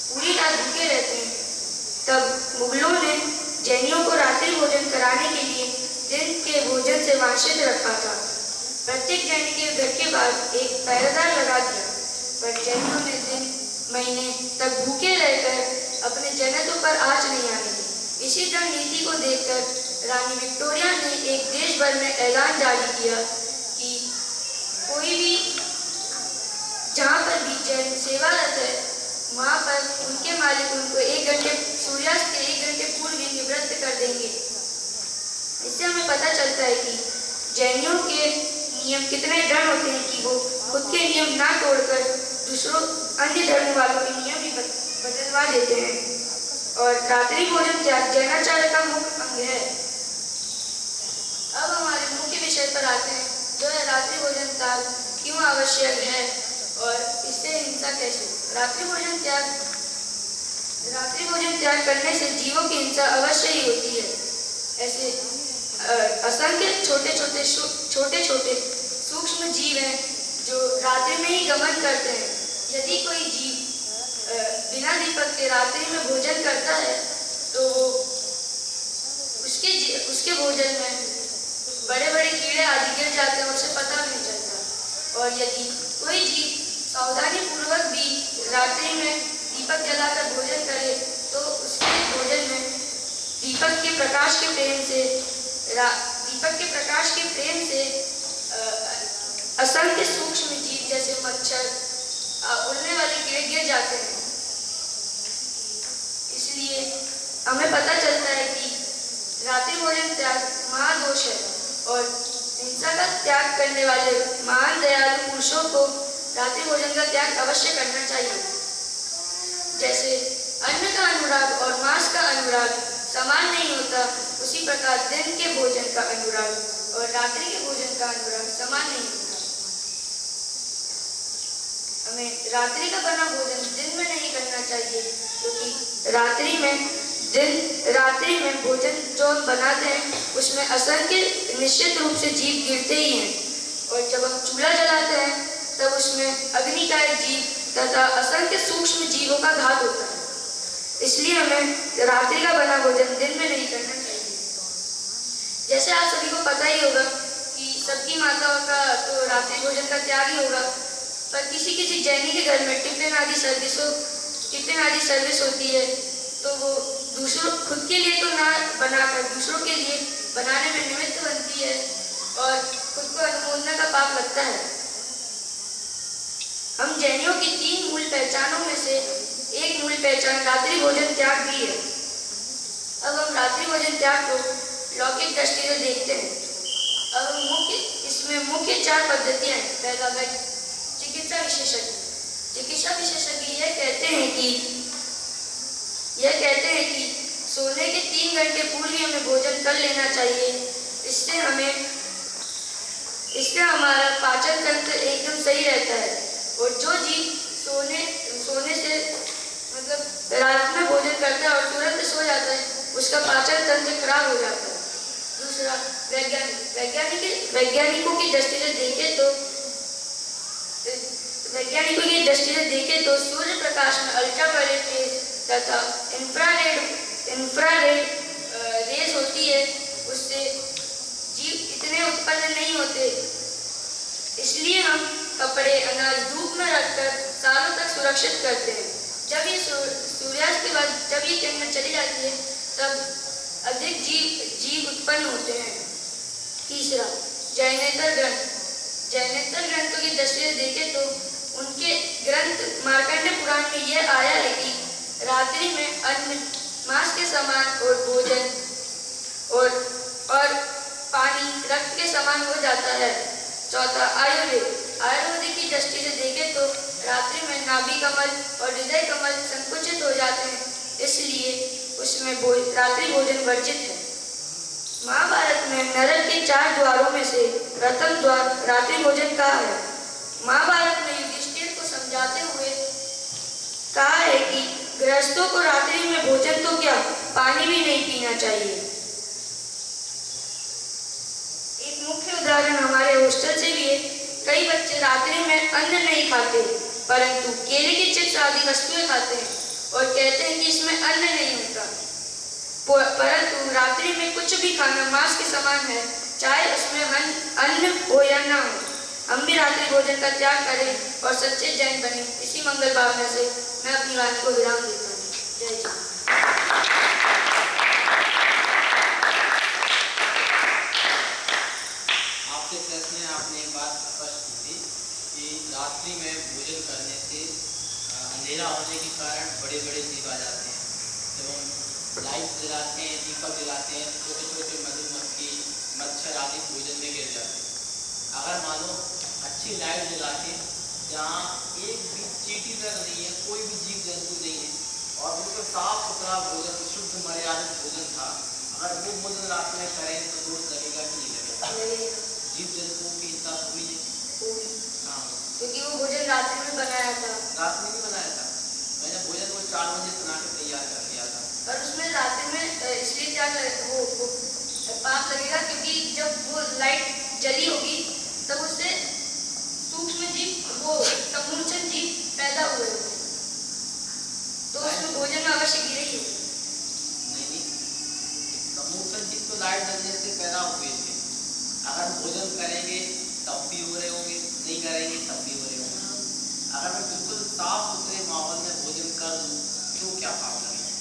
पूरी रात भूखे रहते हैं, तब मुगलों ने जैनियों को रात्रि भोजन कराने के लिए दिन के भोजन से वांछित रखा था। प्रत्येक जैनी के घर के बाद एक पहरेदार लगा दिया, पर जैनियों ने दिन महीने तक भूखे रहकर अपने जनतों पर आँच नहीं आने दी। इसी दृढ़ नीति को देखकर रानी विक्टोरिया ने एक देश भर में ऐलान जारी किया कि कोई भी जहाँ पर भी जैन सेवारत है वहाँ पर उनके मालिक उनको 1 घंटे सूर्यास्त के 1 घंटे पूर्व ही निवृत्त कर देंगे। इससे हमें पता चलता है कि जैनियों के नियम कितने दृढ़ होते हैं कि वो खुद के नियम ना तोड़कर दूसरों अन्य धर्म वालों के नियम भी बदलवा देते हैं। और रात्रि भोजन त्याग जैनाचार्य का मुख्य अंग है। अब हमारे मुख्य विषय पर आते हैं, जो है रात्रि भोजन त्याग क्यों आवश्यक है और इससे हिंसा कैसे। रात्रि भोजन त्याग करने से जीवों की हिंसा अवश्य ही होती है। ऐसे असंख्य छोटे छोटे सूक्ष्म जीव हैं जो रात्रि में ही गमन करते हैं। यदि कोई जीव बिना दीपक के रात्रि में भोजन करता है तो उसके भोजन में बड़े बड़े कीड़े आदि गिर जाते हैं, उसे पता नहीं चलता। और यदि कोई जीव सावधानी पूर्वक भी रात्रि में दीपक जलाकर भोजन करे तो उसके भोजन में दीपक के प्रकाश के प्रेम से असंख्य सूक्ष्म जीव जैसे मच्छर, उड़ने वाले कीड़े गिर जाते हैं। इसलिए हमें पता चलता है कि रात्रि भोजन त्याग महादोष है और हिंसा का त्याग करने वाले महान दयालु पुरुषों को रात्रि भोजन का त्याग अवश्य करना चाहिए। जैसे अन्न का अनुराग और मांस का अनुराग समान नहीं होता, उसी प्रकार दिन के भोजन का अनुराग और रात्रि के भोजन का अनुराग समान नहीं होता। हमें रात्रि का बना भोजन दिन में नहीं करना चाहिए, क्योंकि रात्रि में भोजन जो हम बनाते हैं उसमें असंख्य निश्चित रूप से जीव गिरते ही हैं। और जब हम चूल्हा जलाते हैं तब उसमें अग्निकाय जीव तथा असंख्य सूक्ष्म जीवों का घात होता है। इसलिए हमें रात्रि का बना भोजन दिन में नहीं करना चाहिए। जैसे आप सभी को पता ही होगा कि सबकी माताओं का तो रात्रि भोजन का त्याग ही होगा, पर किसी किसी जैनी के घर में टिफिन आदि सर्विस होती है तो वो दूसरों खुद के लिए तो ना बनाकर दूसरों के लिए बनाने में निमित्त बनती है और खुद को अनुमोदना का पाप लगता है। हम जैनियों की 3 मूल पहचानों में से एक मूल पहचान रात्रि भोजन त्याग भी है। अब हम रात्रि भोजन त्याग को लौकिक दृष्टि से देखते हैं। अब इसमें मुख्य 4 पद्धतियां हैं। पहला है चिकित्सा विशेषज्ञ यह कहते हैं कि सोने के 3 घंटे पूर्व ही हमें भोजन कर लेना चाहिए। इससे हमारा पाचन तंत्र एकदम सही रहता है। और जो जीव सोने से मतलब रात में भोजन करता है और तुरंत सो जाता है, उसका पाचन तंत्र खराब हो जाता है। दूसरा वैज्ञानिकों की दृष्टि से देखें तो वैज्ञानिकों की दृष्टि से देखें तो सूर्य प्रकाश में अल्ट्रावायलेट रेज तथा इंफ्रारेड रेज होती है, उससे जीव इतने उत्पन्न नहीं होते। इसलिए हम कपड़े अनाज धूप में रखकर सालों तक सुरक्षित करते हैं। जब ये सूर्यास्त के बाद जब ये किरणें चली जाती है तब अधिक जीव उत्पन्न होते हैं। तीसरा, जैनेतर ग्रंथों की दृष्टि से देखें तो उनके ग्रंथ मार्कंडे पुराण में यह आया है कि रात्रि में अन्न मांस के समान और भोजन और पानी रक्त के समान हो जाता है। चौथा, आयुर्वेद की दृष्टि से देखें तो रात्रि में नाभि कमल और हृदय कमल संकुचित हो जाते हैं, इसलिए उसमें रात्रि भोजन वर्जित है। महाभारत में नरक के 4 द्वारों में से प्रथम द्वार रात्रि भोजन का है। महाभारत में युधिष्ठिर को समझाते हुए कहा है कि गृहस्थों को रात्रि में भोजन तो क्या, पानी भी नहीं पीना चाहिए। एक मुख्य उदाहरण हमारे हॉस्टल से भी है। कई बच्चे रात्रि में अन्न नहीं खाते, परंतु केले के चिप्स आदि वस्तुएं खाते हैं और कहते हैं कि इसमें अन्न नहीं होता। परंतु रात्रि में कुछ भी खाना मांस के समान है, चाहे उसमें अन्न हो या ना हो। हम भी रात्रि भोजन का त्याग करें और सच्चे जैन बने। इसी मंगल भावना से मैं अपनी वाणी को विराम देता हूँ। जय जय। आपसे प्रश्न है, आपने एक बात स्पष्ट की थी कि रात्रि में भोजन करने से अंधेरा होने के कारण बड़े बड़े जीव आ जाते हैं। जब हम लाइट जलाते हैं, दीपक जलाते हैं, छोटे छोटे मधुमक्खी मच्छर आदि भोजन में गिर जाते हैं। अगर मानो अच्छी लाइट जलाते जहाँ एक भी चींटी तक नहीं है, कोई भी जीव जंतु नहीं है और बिल्कुल साफ सुथरा भोजन, शुद्ध मर्यादित भोजन था, अगर वो भोजन रात में करें तो दोष लगेगा कि नहीं लगेगा? जीव जंतुओं की हिंसा हुई नहीं, क्योंकि वो भोजन रात्रि में बनाया था। रात में नहीं बनाया था, मैंने भोजन को 4 बजे बना के तैयार कर दिया था। और उसमें रात्रि में इसलिए क्या वो पाप लगेगा क्योंकि जब वो लाइट जली होगी तब उससे सूक्ष्म जीव, वो समूचन जीव पैदा हुए होंगे, तो उसमें भोजन में अवश्य गिरेगी। नहीं, समूचन जीव तो लाइट जलने से पैदा हुए थे। अगर भोजन करेंगे तब भी हो रहे होंगे, नहीं करेंगे तब भी हो रहे होंगे। अगर मैं बिल्कुल साफ सुथरे माहौल में भोजन कर दूं तो क्या पाप लगेगा?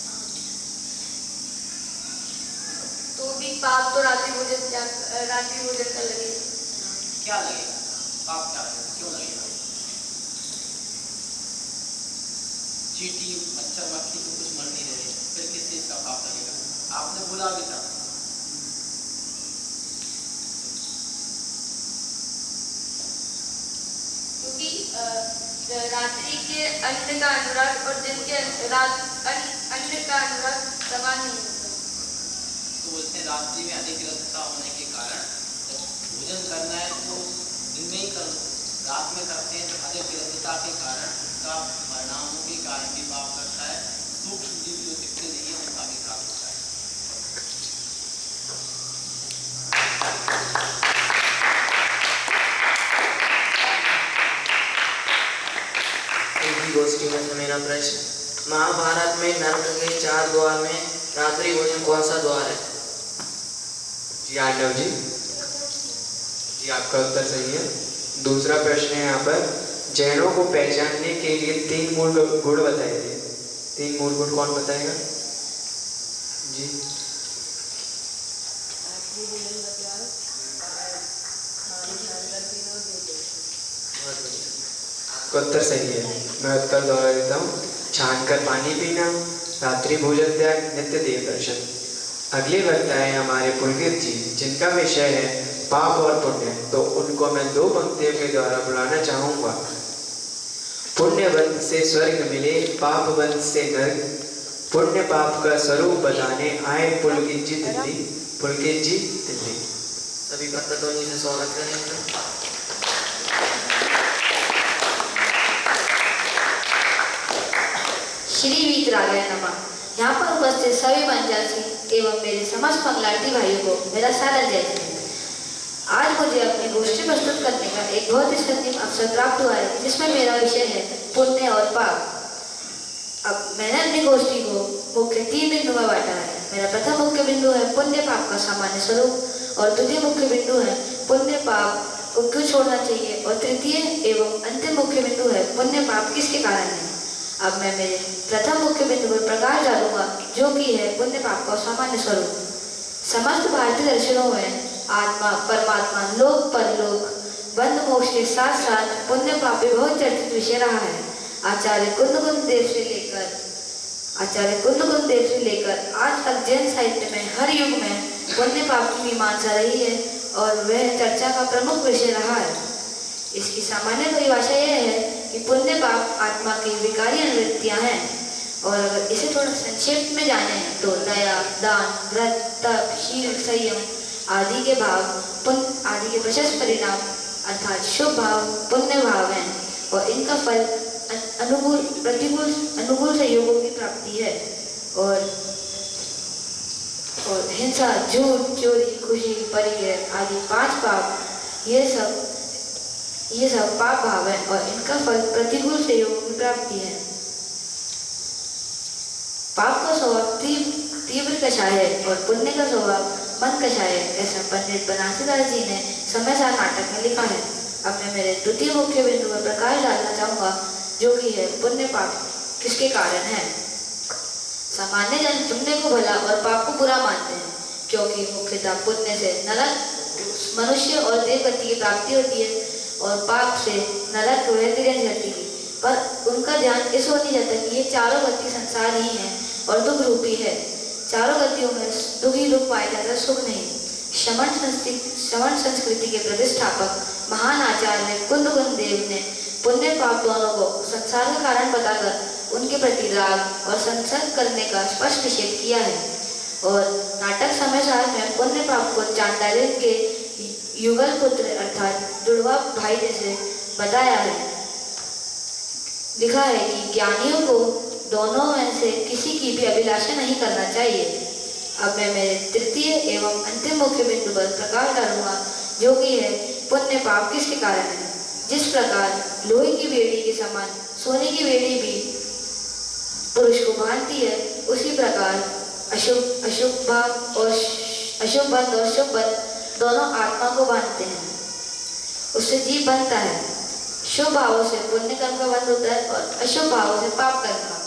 तो भी पाप तो रात्रि भोजन का लगेगा। क्या लगेगा? पाप क्या लगेगा? क्यों लगेगा? चींटी मच्छर मक्खी तो कुछ मर नहीं रहे, फिर किस चीज का पाप लगेगा? आपने बोला भी था क्योंकि रात्रि के अन्न का अनुराग और दिन के अन्न का अनुराग समान नहीं होता। तो बोलते हैं रात्रि में अधिक रक्तता होने के कारण जब भोजन करना है तो दिन में ही कर लो, रात में करते हैं तो अधिक रक्तता के कारण उसका परिणामों के कारण भी पाप करता है। सूक्ष्म जीव जो दिखते नहीं है उनका भी पाप होता है। गोष्ठी में से मेरा प्रश्न, महाभारत में नरक के 4 द्वार में रात्रि भोजन कौन सा द्वार है? जी आंडव जी, आपका उत्तर सही है। दूसरा प्रश्न है यहाँ पर, जैनों को पहचानने के लिए 3 मूल गुण बताइए। 3 मूल गुण कौन बताएगा? जी आपका उत्तर सही है। मैं उत्तर दोहरा देता हूँ, छानकर पानी पीना, रात्रि भोजन त्याग, नित्य देव दर्शन। अगले वक्ता है हमारे पुलकित जी, जिनका विषय है पाप और पुण्य। तो उनको मैं 2 पंक्तियों के द्वारा बुलाना चाहूँगा। पुण्य बंध से स्वर्ग मिले, पाप बंध से नरक, पुण्य पाप का स्वरूप बताने आए पुलकित जी दिल्ली। पुलकित जी दिल्ली। सभी भक्तों से स्वागत करेंगे। श्री वीतरागाय नमः। यहाँ पर उपस्थित सभी पंचायती एवं मेरे समस्त मंगलार्थी भाइयों को मेरा सादर जय जय। आज मुझे अपनी गोष्ठी प्रस्तुत करने का एक बहुत ही संदीप अवसर विषय प्राप्त हुआ है जिसमें मेरा विषय है पुण्य और पाप। अब मैंने अपनी गोष्ठी को मुख्य 3 बिंदु में बांटा है। मेरा प्रथम मुख्य बिंदु है पुण्य पाप का सामान्य स्वरूप, और द्वितीय मुख्य बिंदु है पुण्य पाप को क्यों छोड़ना चाहिए, और तृतीय एवं अंतिम मुख्य बिंदु है पुण्य पाप किसके कारण है। अब मैं मेरे प्रथम मुख्य बिंदु पर प्रकाश डालूंगा, जो कि है पुण्य पाप का सामान्य स्वरूप। समस्त भारतीय दर्शनों में आत्मा, परमात्मा, लोक परलोक, बंध मोक्ष के साथ साथ पुण्य पाप भी बहुत चर्चित विषय रहा है। आचार्य कुंद देव से लेकर आज तक जैन साहित्य में हर युग में पुण्य पाप की मीमांसा रही है और वह चर्चा का प्रमुख विषय रहा है। इसकी सामान्य परिभाषा यह है कि पुण्य पाप आत्मा की विकारी अनुवृत्तियां हैं, और अगर इसे थोड़ा संक्षेप में जाने तो दया, दान, व्रत, तप, शील, संयम आदि के भाव पुण्य आदि के प्रशस्त परिणाम अर्थात शुभ भाव पुण्य भाव हैं, और इनका फल अनुकूल संयोगों की प्राप्ति है। और हिंसा, झूठ, चोरी, खुशी, परिग्रह आदि 5 पाप ये सब पाप भाव है, और इनका फल प्रतिकूल संयोगों की प्राप्ति है। पाप का स्वभाव तीव्र कषाय है और पुण्य का स्वभाव मन कषाय है, ऐसा पंडित बनारसीदास जी ने समय सार नाटक में लिखा है। अब मैं मेरे द्वितीय मुख्य बिंदु पर प्रकाश डालना चाहूंगा, जो कि है पुण्य पाप किसके कारण है। सामान्य जन पुण्य को भला और पाप को बुरा मानते हैं, क्योंकि मुख्यतः पुण्य से नरक मनुष्य और देवगति की प्राप्ति होती है, और पाप से नरक वह गति जाती है। पर उनका ध्यान इस ओर नहीं जाता कि ये चारों गति संसार ही हैं और दुख रूपी है। चारों गतियों में दुख ही दुख पाया जाता, सुख नहीं। श्रवण संस्कृति के प्रतिष्ठापक महान आचार्य कुंद देव ने पुण्य पाप दोनों को संसार का कारण बताकर उनके प्रति राग और संसर्ग करने का स्पष्ट निषेध किया है, और नाटक समय सार में पुण्य पाप को चांडाल्य के युगल पुत्र अर्थात जुड़वा भाई जैसे बताया है। लिखा है कि ज्ञानियों को दोनों में से किसी की भी अभिलाषा नहीं करना चाहिए। अब मैं मेरे तृतीय एवं अंतिम मुख्य बिंदु पर प्रकाश डालूंगा, जो कि है पुण्य पाप किसके कारण है। जिस प्रकार लोहे की बेड़ी के समान सोने की बेड़ी भी पुरुष को बांधती है, उसी प्रकार अशुभ बंध और शुभ बंध दोनों आत्मा को बांधते हैं, उससे जीव बनता है। शुभ भावों से पुण्य कर्म का बंध होता है और अशुभ भावों से पाप कर्म का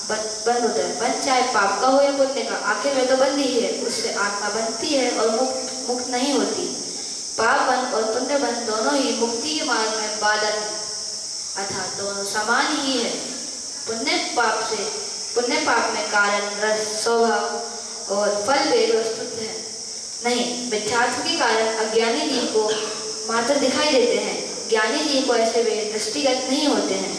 बंध होता है। बंध चाहे पाप का हो या पुण्य का, आखिर में तो बंध ही है, उससे आत्मा बनती है और मुक्त नहीं होती। पाप बंध और पुण्य बंध दोनों ही मुक्ति के मार्ग में बाधक है, अर्थात दोनों समान ही है। पुण्य पाप में कारण, रस, स्वभाव और फल भेद वस्तुत है नहीं। मिथ्यात्व के कारण अज्ञानी जीव को मात्र दिखाई देते हैं, ज्ञानी जीव को ऐसे वे दृष्टिगत नहीं होते हैं।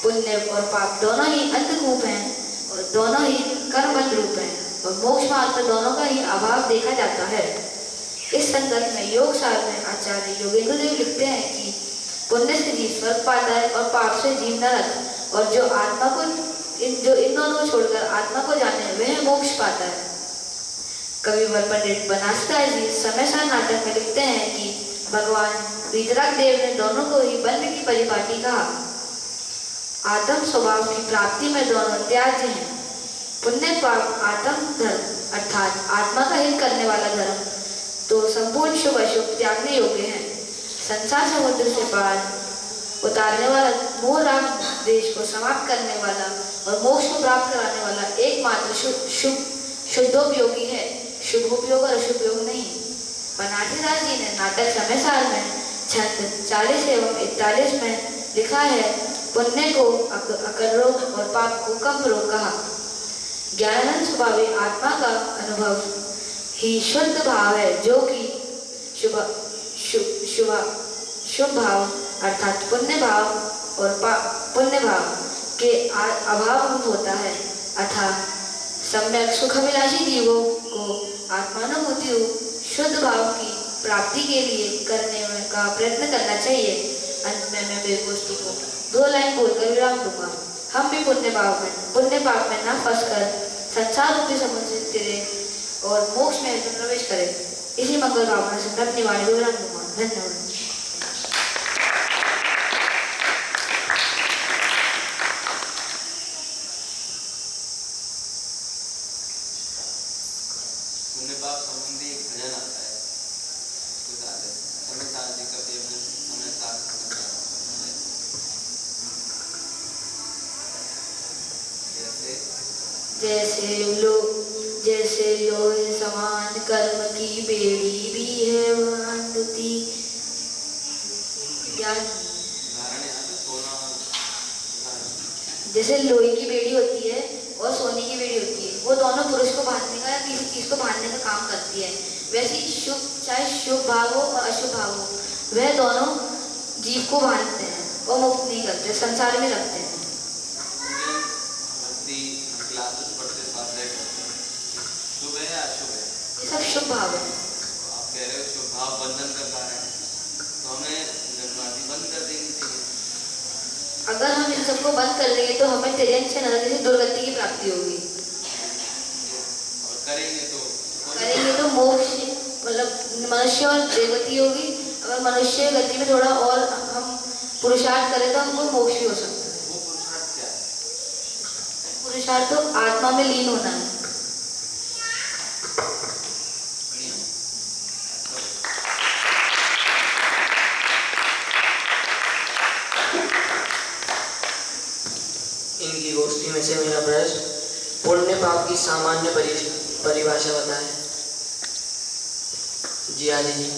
पुण्य और पाप दोनों ही अंधकूप हैं और दोनों ही कर्मबंध रूप हैं, और मोक्ष मार्ग पर दोनों का ही अभाव देखा जाता है। इस संदर्भ में योग सार में आचार्य योगेंद्र देव लिखते हैं कि पुण्य से जीव स्वर्ग पाता है और पाप से जीव नरक, और जो इन दोनों को छोड़कर आत्मा को जाने वह मोक्ष पाता है। कविवर पंडित बनारसीदास जी समय सार नाटक में लिखते हैं कि भगवान वीतराग देव ने दोनों को ही बंध की परिपाटी कहा। आत्म स्वभाव की प्राप्ति में दोनों त्याज्य हैं। पुण्य पाप आत्म धर्म अर्थात आत्मा का हित करने वाला धर्म तो संपूर्ण शुभ अशुभ त्यागने योग्य है। संसार समुद्र से पार उतारने वाला, मोह राग देश को समाप्त करने वाला और मोक्ष को प्राप्त कराने वाला एकमात्र शुद्धोपयोगी है, शुभोपयोग और अशुभयोग नहीं। बनारसीदास जी ने नाटक समय सार में छंद 40 एवं 41 में लिखा है, पुण्य को अकर रोग और पाप को कम रोग कहा। ज्ञानानंद स्वभावी आत्मा का अनुभव ही शुद्ध भाव है, जो कि शुभ भाव अर्थात पुण्य भाव और पुण्य भाव के अभाव रूप होता है। अतः सम्यक सुखाभिलाषी जीवों को आत्मानुभूति रूप शुद्ध भाव की प्राप्ति के लिए करने का प्रयत्न करना चाहिए। अंत में मैं मेरी गोष्ठी को 2 लाइन बोलकर विराम दूंगा। हम भी पुण्य पाप में न फंसकर संसार रूपी समुद्र से तिरे और मोक्ष में प्रवेश करें। इसी मंगल भावना से मैं अपनी वाणी को विराम दूंगा। धन्यवाद। जैसे लोहे समान कर्म की बेड़ी भी है वह अंधति। ज्ञान जैसे लोहे की बेड़ी होती है और सोने की बेड़ी होती है, वो दोनों पुरुष को बांधने का या किसी चीज को बांधने का काम करती है। वैसे ही शुभ, चाहे शुभ भाव हो और अशुभ भाव हो, वह दोनों जीव को बांधते हैं और मुक्त नहीं करते, संसार में रखते हैं। ये सब शुभ भाव है। आप कह रहे हो शुभ भाव बंधन का कारण है, तो हमें जन्मादि बंद कर देनी चाहिए। अगर हम इन सबको बंद कर देंगे तो हमें तिर्यंत से नरक से दुर्गति की प्राप्ति होगी। और करेंगे तो मोक्ष, मतलब मनुष्य और देवगति होगी। अगर मनुष्य गति में थोड़ा और हम पुरुषार्थ करें तो हमको मोक्ष भी हो सकता है। वो पुरुषार्थ क्या है? पुरुषार्थ तो आत्मा में लीन होना है। इनकी गोष्ठी में से मेरा प्रश्न, पुण्य पाप की सामान्य परिभाषा बताएं। जी आदि जी।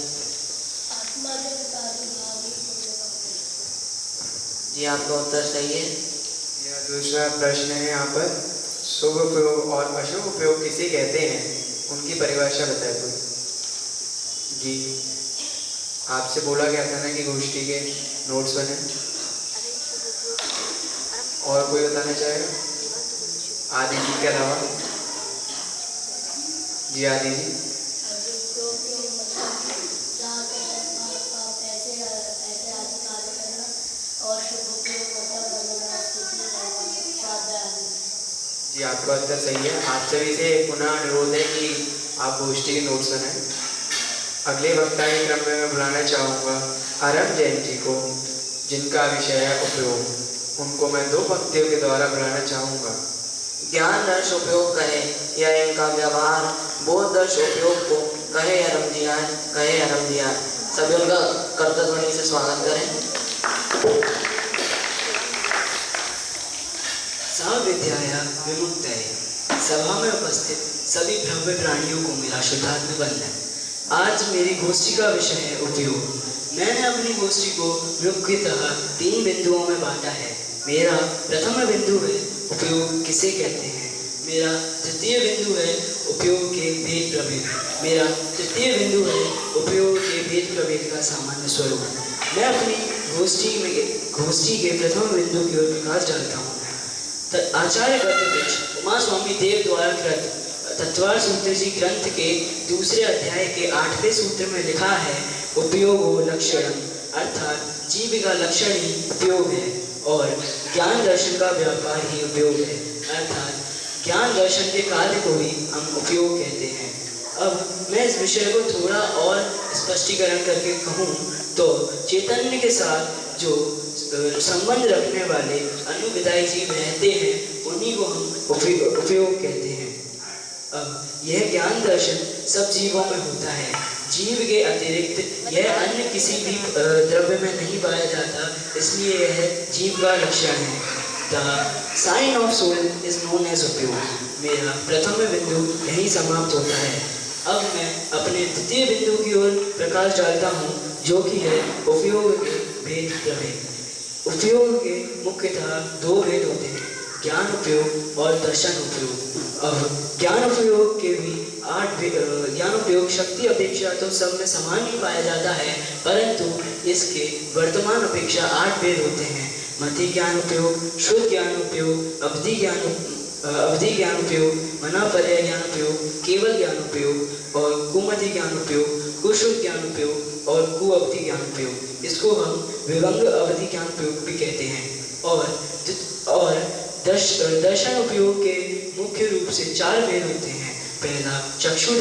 जी आपका उत्तर सही है। यह दूसरा प्रश्न है यहाँ पर, शुभ उपयोग और अशुभ उपयोग किसे कहते हैं, उनकी परिभाषा बताए कोई। जी आपसे बोला गया था ना कि गोष्ठी के नोट्स बने, और कोई बताना चाहेगा आदि जी के अलावा? जी आदि जी। जी आपका उत्तर सही है। आप सभी से पुनः अनुरोध है कि आप गोष्ठी के नोट्स बनाएं। अगले वक्ता के क्रम में मैं बुलाना चाहूँगा आरम जैन जी को, जिनका विषय है उपयोग। उनको मैं 2 पंक्तियों के द्वारा बुलाना चाहूँगा। ज्ञान दर्श उपयोग कहे या इनका व्यवहार, बोध दर्श उपयोग को कहे अरम जियान। सभी उनका कर्तध्वनि से स्वागत करें। सविद्याया विमुक्तये। सभा में उपस्थित सभी भव्य प्राणियों को मेरा शुद्धात्म वंदन। आज मेरी गोष्ठी का विषय है उपयोग। मैंने अपनी गोष्ठी को मुख्यतः 3 बिंदुओं में बांटा है। मेरा प्रथम बिंदु है उपयोग किसे कहते हैं। मेरा द्वितीय बिंदु है उपयोग के भेद प्रभेद। मेरा तृतीय बिंदु है उपयोग के भेद प्रभेद का सामान्य स्वरूप। मैं अपनी गोष्ठी के प्रथम बिंदु की ओर प्रकाश डालता हूँ। आचार्य गद्यवृक्ष उमा स्वामी देव द्वारा कृत तत्वार सूत्र जी ग्रंथ के 2 अध्याय के 8वें सूत्र में लिखा है, उपयोगो लक्षणम, अर्थात जीव का लक्षण ही उपयोग है और ज्ञान दर्शन का व्यापार ही उपयोग है, अर्थात ज्ञान दर्शन के कार्य को ही हम उपयोग कहते हैं। अब मैं इस विषय को थोड़ा और स्पष्टीकरण करके कहूँ तो चैतन्य के साथ जो संबंध रखने वाले अनुविदायी जीव रहते हैं उन्हीं को हम उपयोग कहते हैं। अब यह ज्ञान दर्शन सब जीवों में होता है। जीव के अतिरिक्त यह अन्य किसी भी द्रव्य में नहीं पाया जाता, इसलिए यह जीव का लक्षण है। The sign of soul is known as उपयोग। मेरा प्रथम बिंदु यहीं समाप्त होता है। अब मैं अपने द्वितीय बिंदु की ओर प्रकाश डालता हूँ, जो कि है उपयोग के भेद प्रभेद। उपयोग के मुख्यतः 2 भेद होते हैं, ज्ञान उपयोग और दर्शन उपयोग। अब ज्ञान उपयोग के भी 8 ज्ञान उपयोग शक्ति अपेक्षा तो सब में समान ही पाया जाता है, परंतु इसके वर्तमान अपेक्षा 8 भेद होते हैं। मति ज्ञान उपयोग, शुद्ध ज्ञान उपयोग, अवधि ज्ञान उपयोग, मनापर्य ज्ञान उपयोग, केवल ज्ञान उपयोग और कुमति ज्ञान उपयोग, कुशुद्ध ज्ञान उपयोग और कुअवधि ज्ञान उपयोग। इसको हम विभंग अवधि ज्ञान उपयोग भी कहते हैं। और दर्शन उपयोग के मुख्य रूप से 4 भेद होते हैं। पहला चक्षु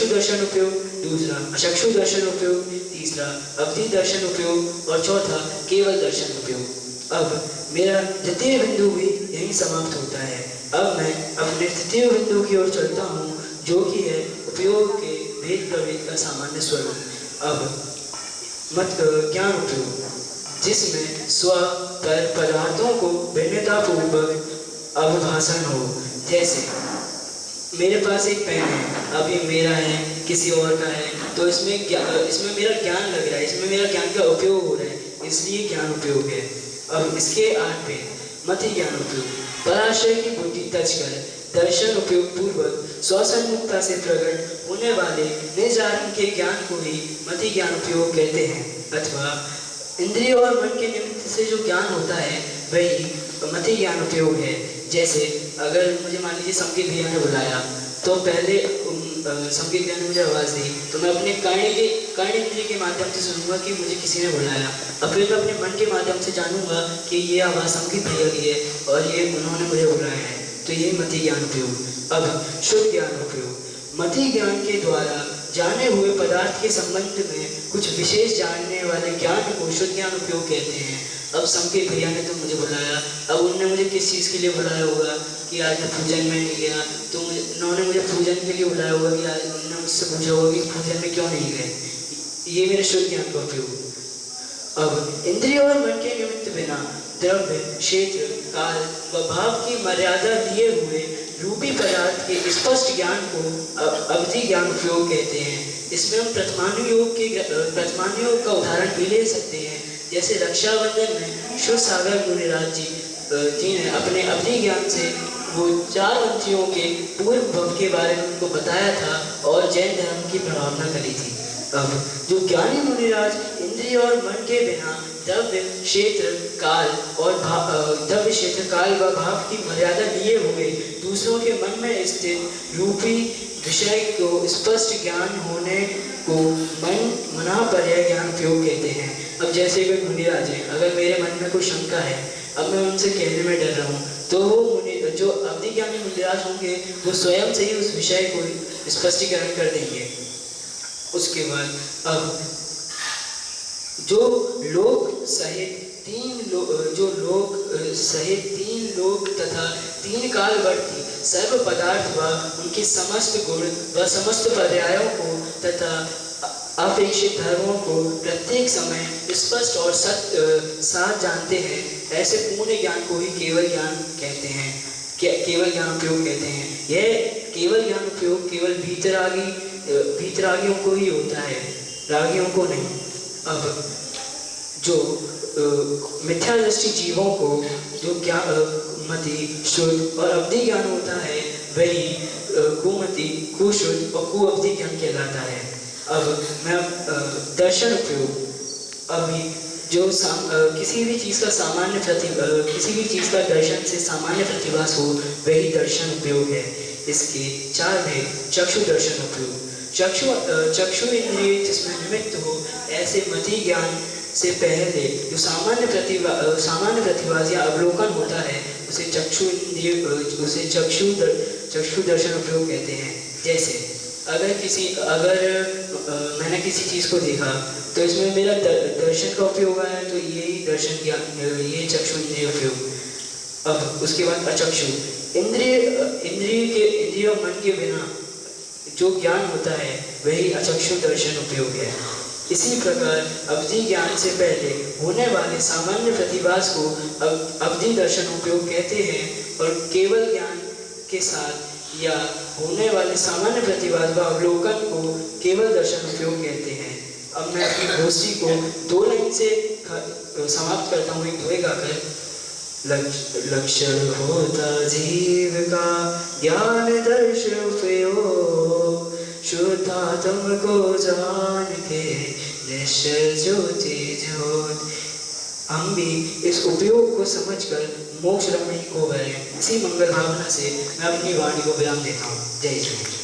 दर्शन उपयोग, दूसरा अचक्षु दर्शन उपयोग, तीसरा अवधि दर्शन उपयोग और चौथा केवल दर्शन उपयोग। अब मेरा द्वितीय बिंदु भी यहीं समाप्त होता है। अब मैं अपने तृतीय बिंदु की ओर चलता हूँ, जो कि है उपयोग के भेद प्रभेद का सामान्य स्वरूप। अब ज्ञान उपयोग, जिसमें स्व पर पदार्थों को भिन्नतापूर्वक अवभाषण हो। जैसे मेरे पास एक पेन है, अब ये मेरा है, किसी और का है, तो इसमें मेरा ज्ञान लग रहा है, इसमें मेरा ज्ञान का उपयोग हो रहा है, इसलिए ज्ञान उपयोग है। अब इसके 8 पे मति ज्ञान उपयोग, पराशय की बुद्धि तज कर दर्शन उपयोग पूर्वक स्वसन्मुखता से प्रकट होने वाले निज आत्म के ज्ञान को ही मति ज्ञान उपयोग कहते हैं। अथवा इंद्रिय और मन के निमित्त से जो ज्ञान होता है वही मति ज्ञान उपयोग है। जैसे अगर मुझे मान लीजिए संकेत भैया ने बुलाया, तो पहले संकेत भैया ने मुझे आवाज़ दी, तो मैं अपने कर्ण इंद्रिय के माध्यम से सुनूंगा कि मुझे किसी ने बुलाया, और फिर मैं अपने मन के माध्यम से जानूंगा कि ये आवाज़ संकेत भैया की है और ये उन्होंने मुझे बुलाया है, तो ये मति ज्ञान उपयोग। अब शुद्ध ज्ञान उपयोग, मति ज्ञान के द्वारा जाने हुए पदार्थ के संबंध में कुछ विशेष जानने वाले ज्ञान को शुद्ध ज्ञान उपयोग कहते हैं। अब संकेत भैया ने तो मुझे बुलाया, अब उन्होंने मुझे किस चीज़ के लिए बुलाया होगा कि आज मैं पूजन में नहीं गया, तो उन्होंने मुझे पूजन के लिए बुलाया होगा कि आज उन्होंने मुझसे पूछा होगा कि पूजन में क्यों नहीं गए, ये मेरे शुद्ध ज्ञान का उपयोग। अब इंद्रिय और मन के निमित्त बिना द्रव्य, क्षेत्र, काल व भाव की मर्यादा लिए हुए रूपी पदार्थ के स्पष्ट ज्ञान को अवधि ज्ञान उपयोग कहते हैं। इसमें हम प्रतिमानुयोग का उदाहरण भी ले सकते हैं। जैसे रक्षाबंधन में शिव सागर मुनिराज जी ने अपने अवधि ज्ञान से वो 4 वंशियों के पूर्व भव के बारे में उनको बताया था और जैन धर्म की प्रभावना करी थी। अब जो ज्ञानी मुनिराज इंद्रिय और मन के बिना द्रव्य, क्षेत्र, काल व भाव की मर्यादा लिए हुए दूसरों के मन में स्थित रूपी विषय को स्पष्ट ज्ञान होने को मनापर्य ज्ञान उपयोग कहते हैं। अब जैसे कोई मुनिराज है, अगर मेरे मन में कोई शंका है, अब मैं उनसे कहने में डर रहा हूँ, तो वो जो अवधि ज्ञानी मुनिराज होंगे वो स्वयं से ही उस विषय को स्पष्टीकरण कर देंगे। उसके बाद अब जो लोक सहित 3 लोक तथा 3 कालवर्ती सर्व पदार्थ व उनके समस्त गुण व समस्त पर्यायों को तथा अपेक्षित धर्मों को प्रत्येक समय स्पष्ट और साथ जानते हैं, ऐसे पूर्ण ज्ञान को ही केवल ज्ञान कहते हैं, केवल ज्ञान उपयोग कहते हैं। यह केवल ज्ञान उपयोग केवल भीतरागियों को ही होता है, रागियों को नहीं। अब जो मिथ्या दृष्टि जीवों को जो मति, शुद्ध और अवधि ज्ञान होता है वही कुमति, कुशुद्ध और कुअवधि ज्ञान कहलाता है। अब मैं दर्शन उपयोग, अभी जो किसी भी चीज़ का दर्शन से सामान्य प्रतिभास हो वही दर्शन उपयोग है। इसके 4 भेद। चक्षु दर्शन उपयोग, चक्षु इंद्रिय जिसमें निमित्त हो ऐसे मति ज्ञान से पहले जो सामान्य प्रतिभास या अवलोकन होता है उसे चक्षु दर्शन उपयोग कहते हैं। जैसे अगर मैंने किसी चीज़ को देखा तो इसमें मेरा दर्शन का उपयोग आया, तो यही दर्शन ये चक्षु इंद्रिय उपयोग। अब उसके बाद अचक्षु इंद्रिय और मन के बिना जो ज्ञान होता है वही अचक्षु दर्शन उपयोग है। इसी प्रकार अवधि ज्ञान से पहले होने वाले सामान्य प्रतिभास को अवधि दर्शन उपयोग कहते हैं, और केवल ज्ञान के साथ या होने वाले सामान्य प्रतिभास व अवलोकन को केवल दर्शन उपयोग कहते हैं। अब मैं अपनी गोष्ठी को 2 लाइन से समाप्त करता हूँ, एक धोए गाकर। लक्षण होता जीव का ज्ञान दर्शन उपयोग, शुद्धात्म को जान के निश्चय ज्योति ज्योत। हम भी इस उपयोग को समझकर मोक्ष रमणी को करें। इसी मंगल भावना से मैं अपनी वाणी को विराम देता हूँ। जय श्री।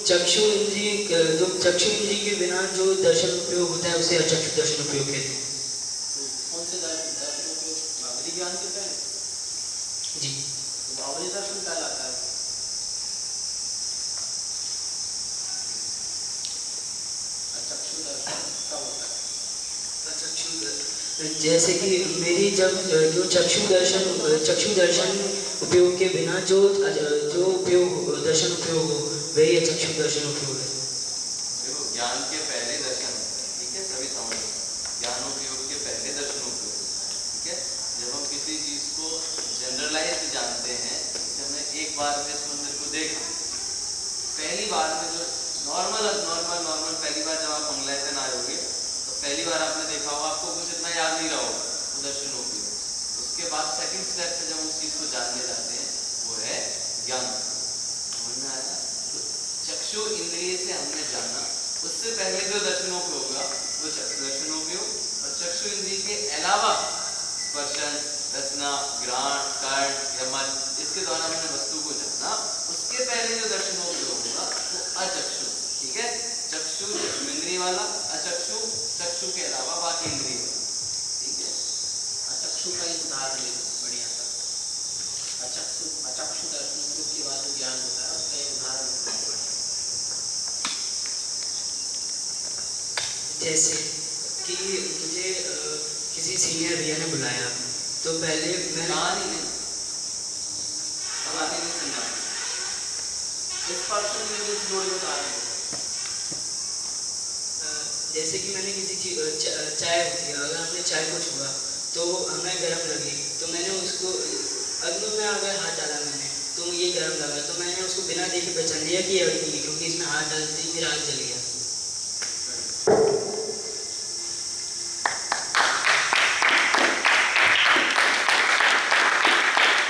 चक्षु इंद्रिय के बिना जो दर्शन उपयोग होता है उसे अचक्षु दर्शन उपयोग कहते हैं। कौन से दर्शन उपयोग बावली ज्ञान के पहले जी, बावली दर्शन कहलाता है। अचक्षु दर्शन कब होता है? जैसे कि मेरी जो चक्षु दर्शन उपयोग के बिना जो उपयोग दर्शन उपयोग हो वही चक्षु दर्शन उपयोग है। ज्ञान के पहले दर्शन होते हैं, ठीक है, सभी समझ लो। ज्ञानोपयोग के पहले दर्शनोपयोग होता है, ठीक है। जब हम किसी चीज़ को जनरलाइज जानते हैं, जैसे हमने एक बार में इस मंदिर को देखा, पहली बार में जो नॉर्मल पहली बार जब आप मंगलायतन आयोगे तो पहली बार आपने देखा होगा, आपको कुछ इतना याद नहीं रहा होगा, वो दर्शनोपयोग। उसके बाद सेकंड स्टेप पे जब उस चीज़ को जानने जाते हैं वो है ज्ञान। समझ में आया? तो चक्षु इंद्रिय से हमने जाना, उससे पहले जो दर्शनोपयोग होगा वो दर्शनोपयोग, और चक्षु इंद्रिय के अलावा स्पर्शन, रसना, घ्राण, कर्ण या मन, इसके द्वारा हमने वस्तु को जाना, उसके पहले जो दर्शनोपयोग होगा वो अचक्षु, ठीक है। चक्षु इंद्रिय वाला, अचक्षु चक्षु के अलावा बाकी इंद्रिय, ठीक है। अचक्षु का एक उदाहरण ले लो बढ़िया सा। अचक्षु दर्शनोपयोग के बाद जो ज्ञान होता है उसका एक उदाहरण लो। जैसे कि मुझे किसी सीनियर भैया ने बुलाया, तो पहले मैं कहानी नहीं, अब आगे नहीं समझा, इस पर्सन में भी जोड़ बता रहे हैं। जैसे कि मैंने किसी चीज चाय होती है, अगर हमने चाय को छुआ तो हमें गर्म लगी, तो मैंने उसको अग्नि में अगर हाथ डाला मैंने तो ये गर्म लगा, तो मैंने उसको बिना देखे पहचान लिया कि ये अग्नि है, क्योंकि इसमें हाथ डालते ही मेरा हाथ जल गया।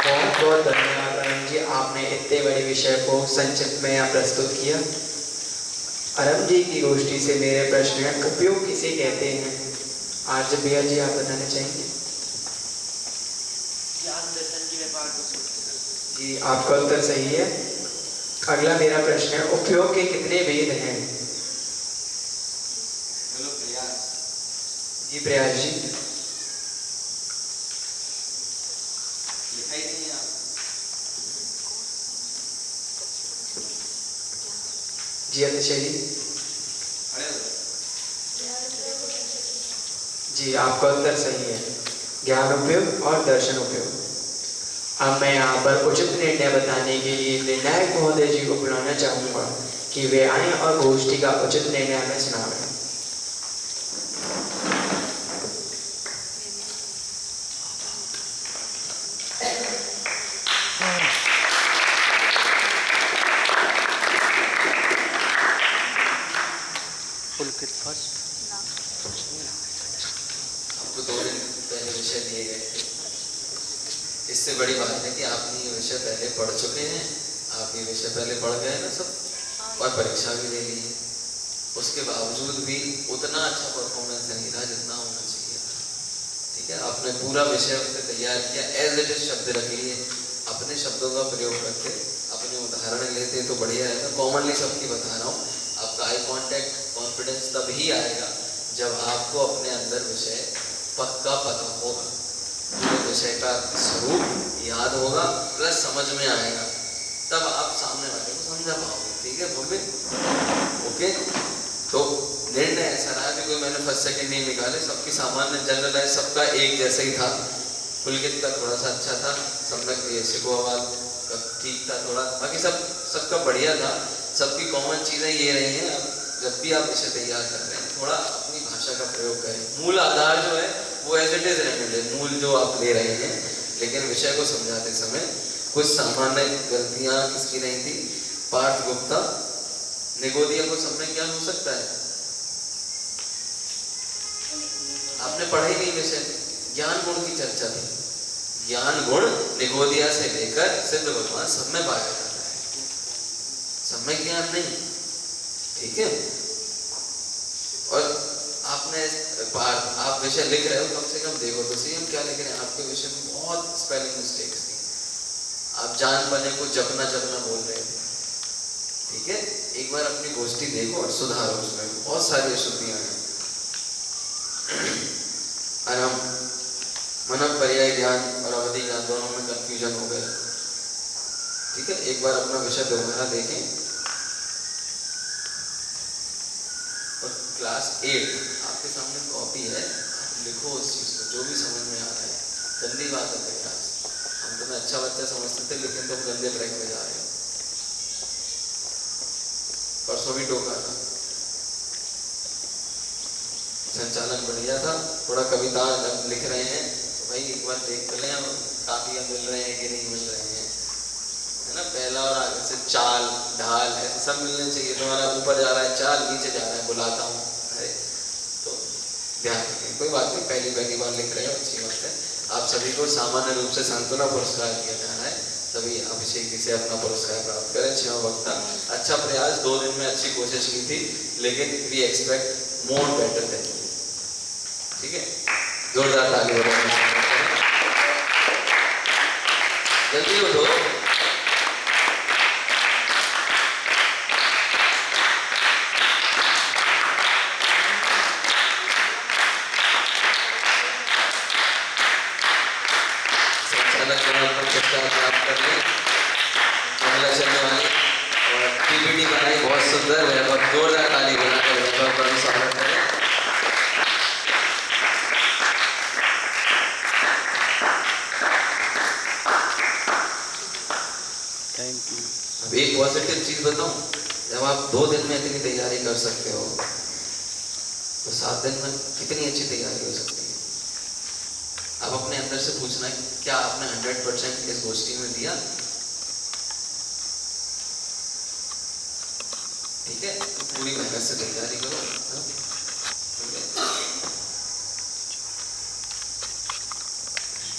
बहुत बहुत धन्यवाद अरुण जी, आपने इतने बड़े विषय को संक्षिप्त में यहाँ प्रस्तुत किया। अरुण जी की गोष्ठी से मेरे प्रश्न है, उपयोग किसे कहते हैं? आज भैया जी आप बताना चाहेंगे? ज्ञान दर्शन की व्यापार को जी आपका उत्तर सही है। अगला मेरा प्रश्न है, उपयोग के कितने वेद हैं? बोलो प्रयास। जी प्रयास जी। लिखा ही नहीं है आप। जी अतिशय जी। खड़े हो जाओ। जी आपका उत्तर सही है, ज्ञान उपयोग और दर्शन उपयोग। अब मैं यहाँ पर उचित निर्णय बताने के लिए निर्णायक महोदय जी को बुलाना चाहूँगा कि वे आए और गोष्ठी का उचित निर्णय हमें सुनावें। आपको 2 दिन पहले विषय दिए गए थे। इससे बड़ी बात है कि आपने ये विषय पहले पढ़ चुके हैं, आप ये विषय पहले पढ़ गए ना सब, और परीक्षा भी दे ली है। उसके बावजूद भी उतना अच्छा परफॉर्मेंस नहीं था जितना होना चाहिए था, ठीक है। आपने पूरा विषय उससे तैयार किया, एज इट इज शब्द रख लिए, अपने शब्दों का प्रयोग करते, अपने उदाहरण लेते तो बढ़िया रहता। कॉमनली सबकी बता रहा हूँ, आपका आई कॉन्टैक्ट कॉन्फिडेंस तब ही आएगा जब आपको अपने अंदर विषय पक्का पता होगा, पूरे विषय का स्वरूप याद होगा, प्लस समझ में आएगा, तब आप सामने वाले को समझा पाओगे, ठीक है। बोले ओके। तो निर्णय ऐसा रहा कि कोई मैंने फर्स्ट सेकंड नहीं निकाले, सबकी सामान्य जनरलाइज सबका एक जैसा ही था। पुलकित का थोड़ा सा अच्छा था, सम्यक सिकोवाल का ठीक था थोड़ा, बाकी सबका बढ़िया था। सबकी कॉमन चीज़ें ये रही हैं, अब जब भी आप इसे तैयार कर रहे हैं थोड़ा अपनी भाषा का प्रयोग करें। मूल आधार जो है वो एज इट इज रहने दें, मूल जो आप ले रहे हैं, लेकिन विषय को समझाते समय कुछ सामान्य गलतियाँ किसकी नहीं थी? पार्थ गुप्ता, निगोदिया को सम्यक ज्ञान हो सकता है? आपने पढ़ा ही नहीं विषय, ज्ञान गुण की चर्चा थी। ज्ञान गुण निगोदिया से लेकर सिद्ध भगवान सब में पाया जाता है, सम्यक ज्ञान नहीं, ठीक है। और आपने आप विषय लिख रहे हो, कम से कम देखो तो सही हम क्या लिख रहे हैं। आपके विषय में बहुत स्पेलिंग मिस्टेक्स थी, आप जान बने को जपना बोल रहे थे, ठीक है। एक बार अपनी गोष्ठी देखो और सुधारो, उसमें बहुत सारी अशुद्धियां हैं। अनम मनम पर्याय ज्ञान और अवधि ज्ञान दोनों में कंफ्यूजन हो गया, ठीक है। एक बार अपना विषय दोबारा देखें। और क्लास 8 आपके सामने कॉपी है, आप लिखो उस चीज़ को जो भी समझ में आ रहा है। गंदी बात है प्रयास, हम तुम्हें अच्छा बच्चा समझते थे लेकिन तुम गंदे ट्रैक पे जा रहे हो। परसों भी टोका था, संचालन बढ़िया था। थोड़ा कविता जब लिख रहे हैं तो भाई एक बार देख तो लें हम काफिया मिल रहे हैं कि नहीं मिल रहे हैं, है ना। पहला और आगे से चाल ढाल ऐसे सब मिलने चाहिए। तुम्हारा ऊपर जा रहा है चाल, नीचे जा रहा है बुलाता हूँ, अरे तो ध्यान रखें। कोई बात नहीं, पहली बार लिख रहे हो, अच्छी बात है। आप सभी को सामान्य रूप से सांत्वना पुरस्कार दिया जा रहा है। सभी अभिषेक जी से अपना पुरस्कार प्राप्त करें। 6वां वक्ता, अच्छा प्रयास, 2 दिन में अच्छी कोशिश की थी, लेकिन we expect more better than. ठीक है, जोरदार ताली बजाएं। जल्दी उठो। संचालक जनाब को पुरस्कार प्राप्त कर लें। महिला चंद्रवाणी और पीपीटी बनाई बहुत सुंदर है, और जोरदार ताली बनाकर स्वागत करें। अब एक पॉजिटिव चीज बताऊं, जब आप 2 दिन में इतनी तैयारी कर सकते हो तो 7 दिन में कितनी अच्छी तैयारी हो सकती है। आप अपने अंदर से पूछना है, क्या आपने 100% इस गोष्ठी में दिया? ठीक है, तो पूरी मेहनत से तैयारी करो।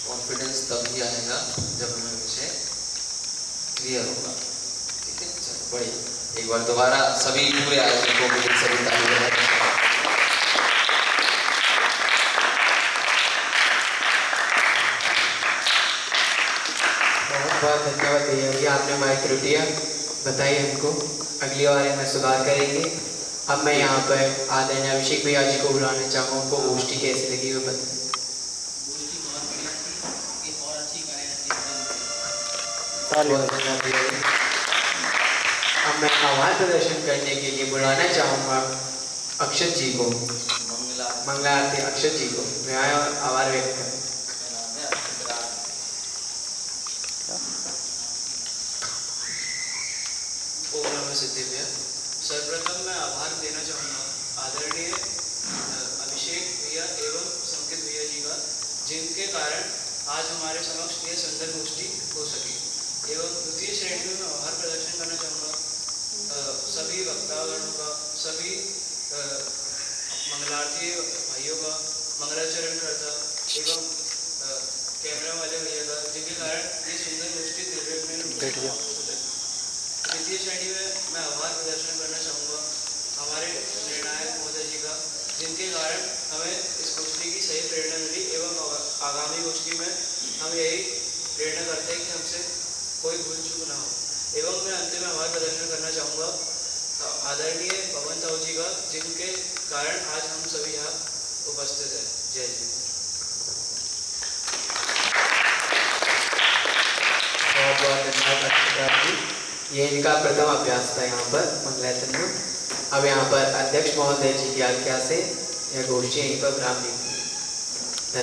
कॉन्फिडेंस तभी आएगा जब हमें विषय क्लियर होगा। ठीक है, चलो बढ़िया। एक बार दोबारा सभी पूरे आयोजकों को सभी ताली बजाएं। बहुत धन्यवाद भैया जी, आपने हमारी त्रुटियाँ बताई हमको, अगली बार इनमें सुधार करेंगे। अब मैं यहाँ पर आदरणीय अभिषेक भैया जी को बुलाना चाहूँगा, उनको गोष्ठी कैसी लगी वो बताएं। गोष्ठी बहुत बढ़िया थी, एक और अच्छी करें, अच्छी बहुत धन्यवाद भैया जी। अब मैं आभार प्रदर्शन करने के लिए बुलाना चाहूँगा अक्षत जी को, मंगला आरती अक्षत जी को। मैं आया और आभार व्यक्त करें। ओम नमः सिद्धिभ्य। सर्वप्रथम मैं आभार देना चाहूँगा आदरणीय अभिषेक भैया एवं संकेत भैया जी का, जिनके कारण आज हमारे समक्ष यह सुंदर गोष्ठी हो सकी। एवं द्वितीय श्रेणी में मैं आभार प्रदर्शन करना चाहूँगा सभी वक्तागणों का, सभी मंगलार्थी भाइयों का, मंगलाचरण करता एवं कैमरा वाले भैया का, जिनके कारण ये सुंदर गोष्ठी निर्विघ्न हो सकी। द्वितीय श्रेणी में मैं आभार प्रदर्शन करना चाहूँगा हमारे निर्णायक महोदय जी का, जिनके कारण हमें इस गोष्ठी की सही प्रेरणा मिली एवं आगामी गोष्ठी में हम यही प्रेरणा करते हैं कि हमसे कोई भूल चूक ना हो। एवं मैं अंतिम में आभार प्रदर्शन करना चाहूँगा आदरणीय पवन ताऊ जी का, जिनके कारण आज हम सभी यहाँ उपस्थित हैं। जय जी। बहुत बहुत धन्यवाद अक्षता जी। ये इनका प्रथम अभ्यास था यहाँ पर मंगलाचरण में। अब यहाँ पर अध्यक्ष महोदय जी की आज्ञा से यह गोष्ठी यहीं पर विराम दी।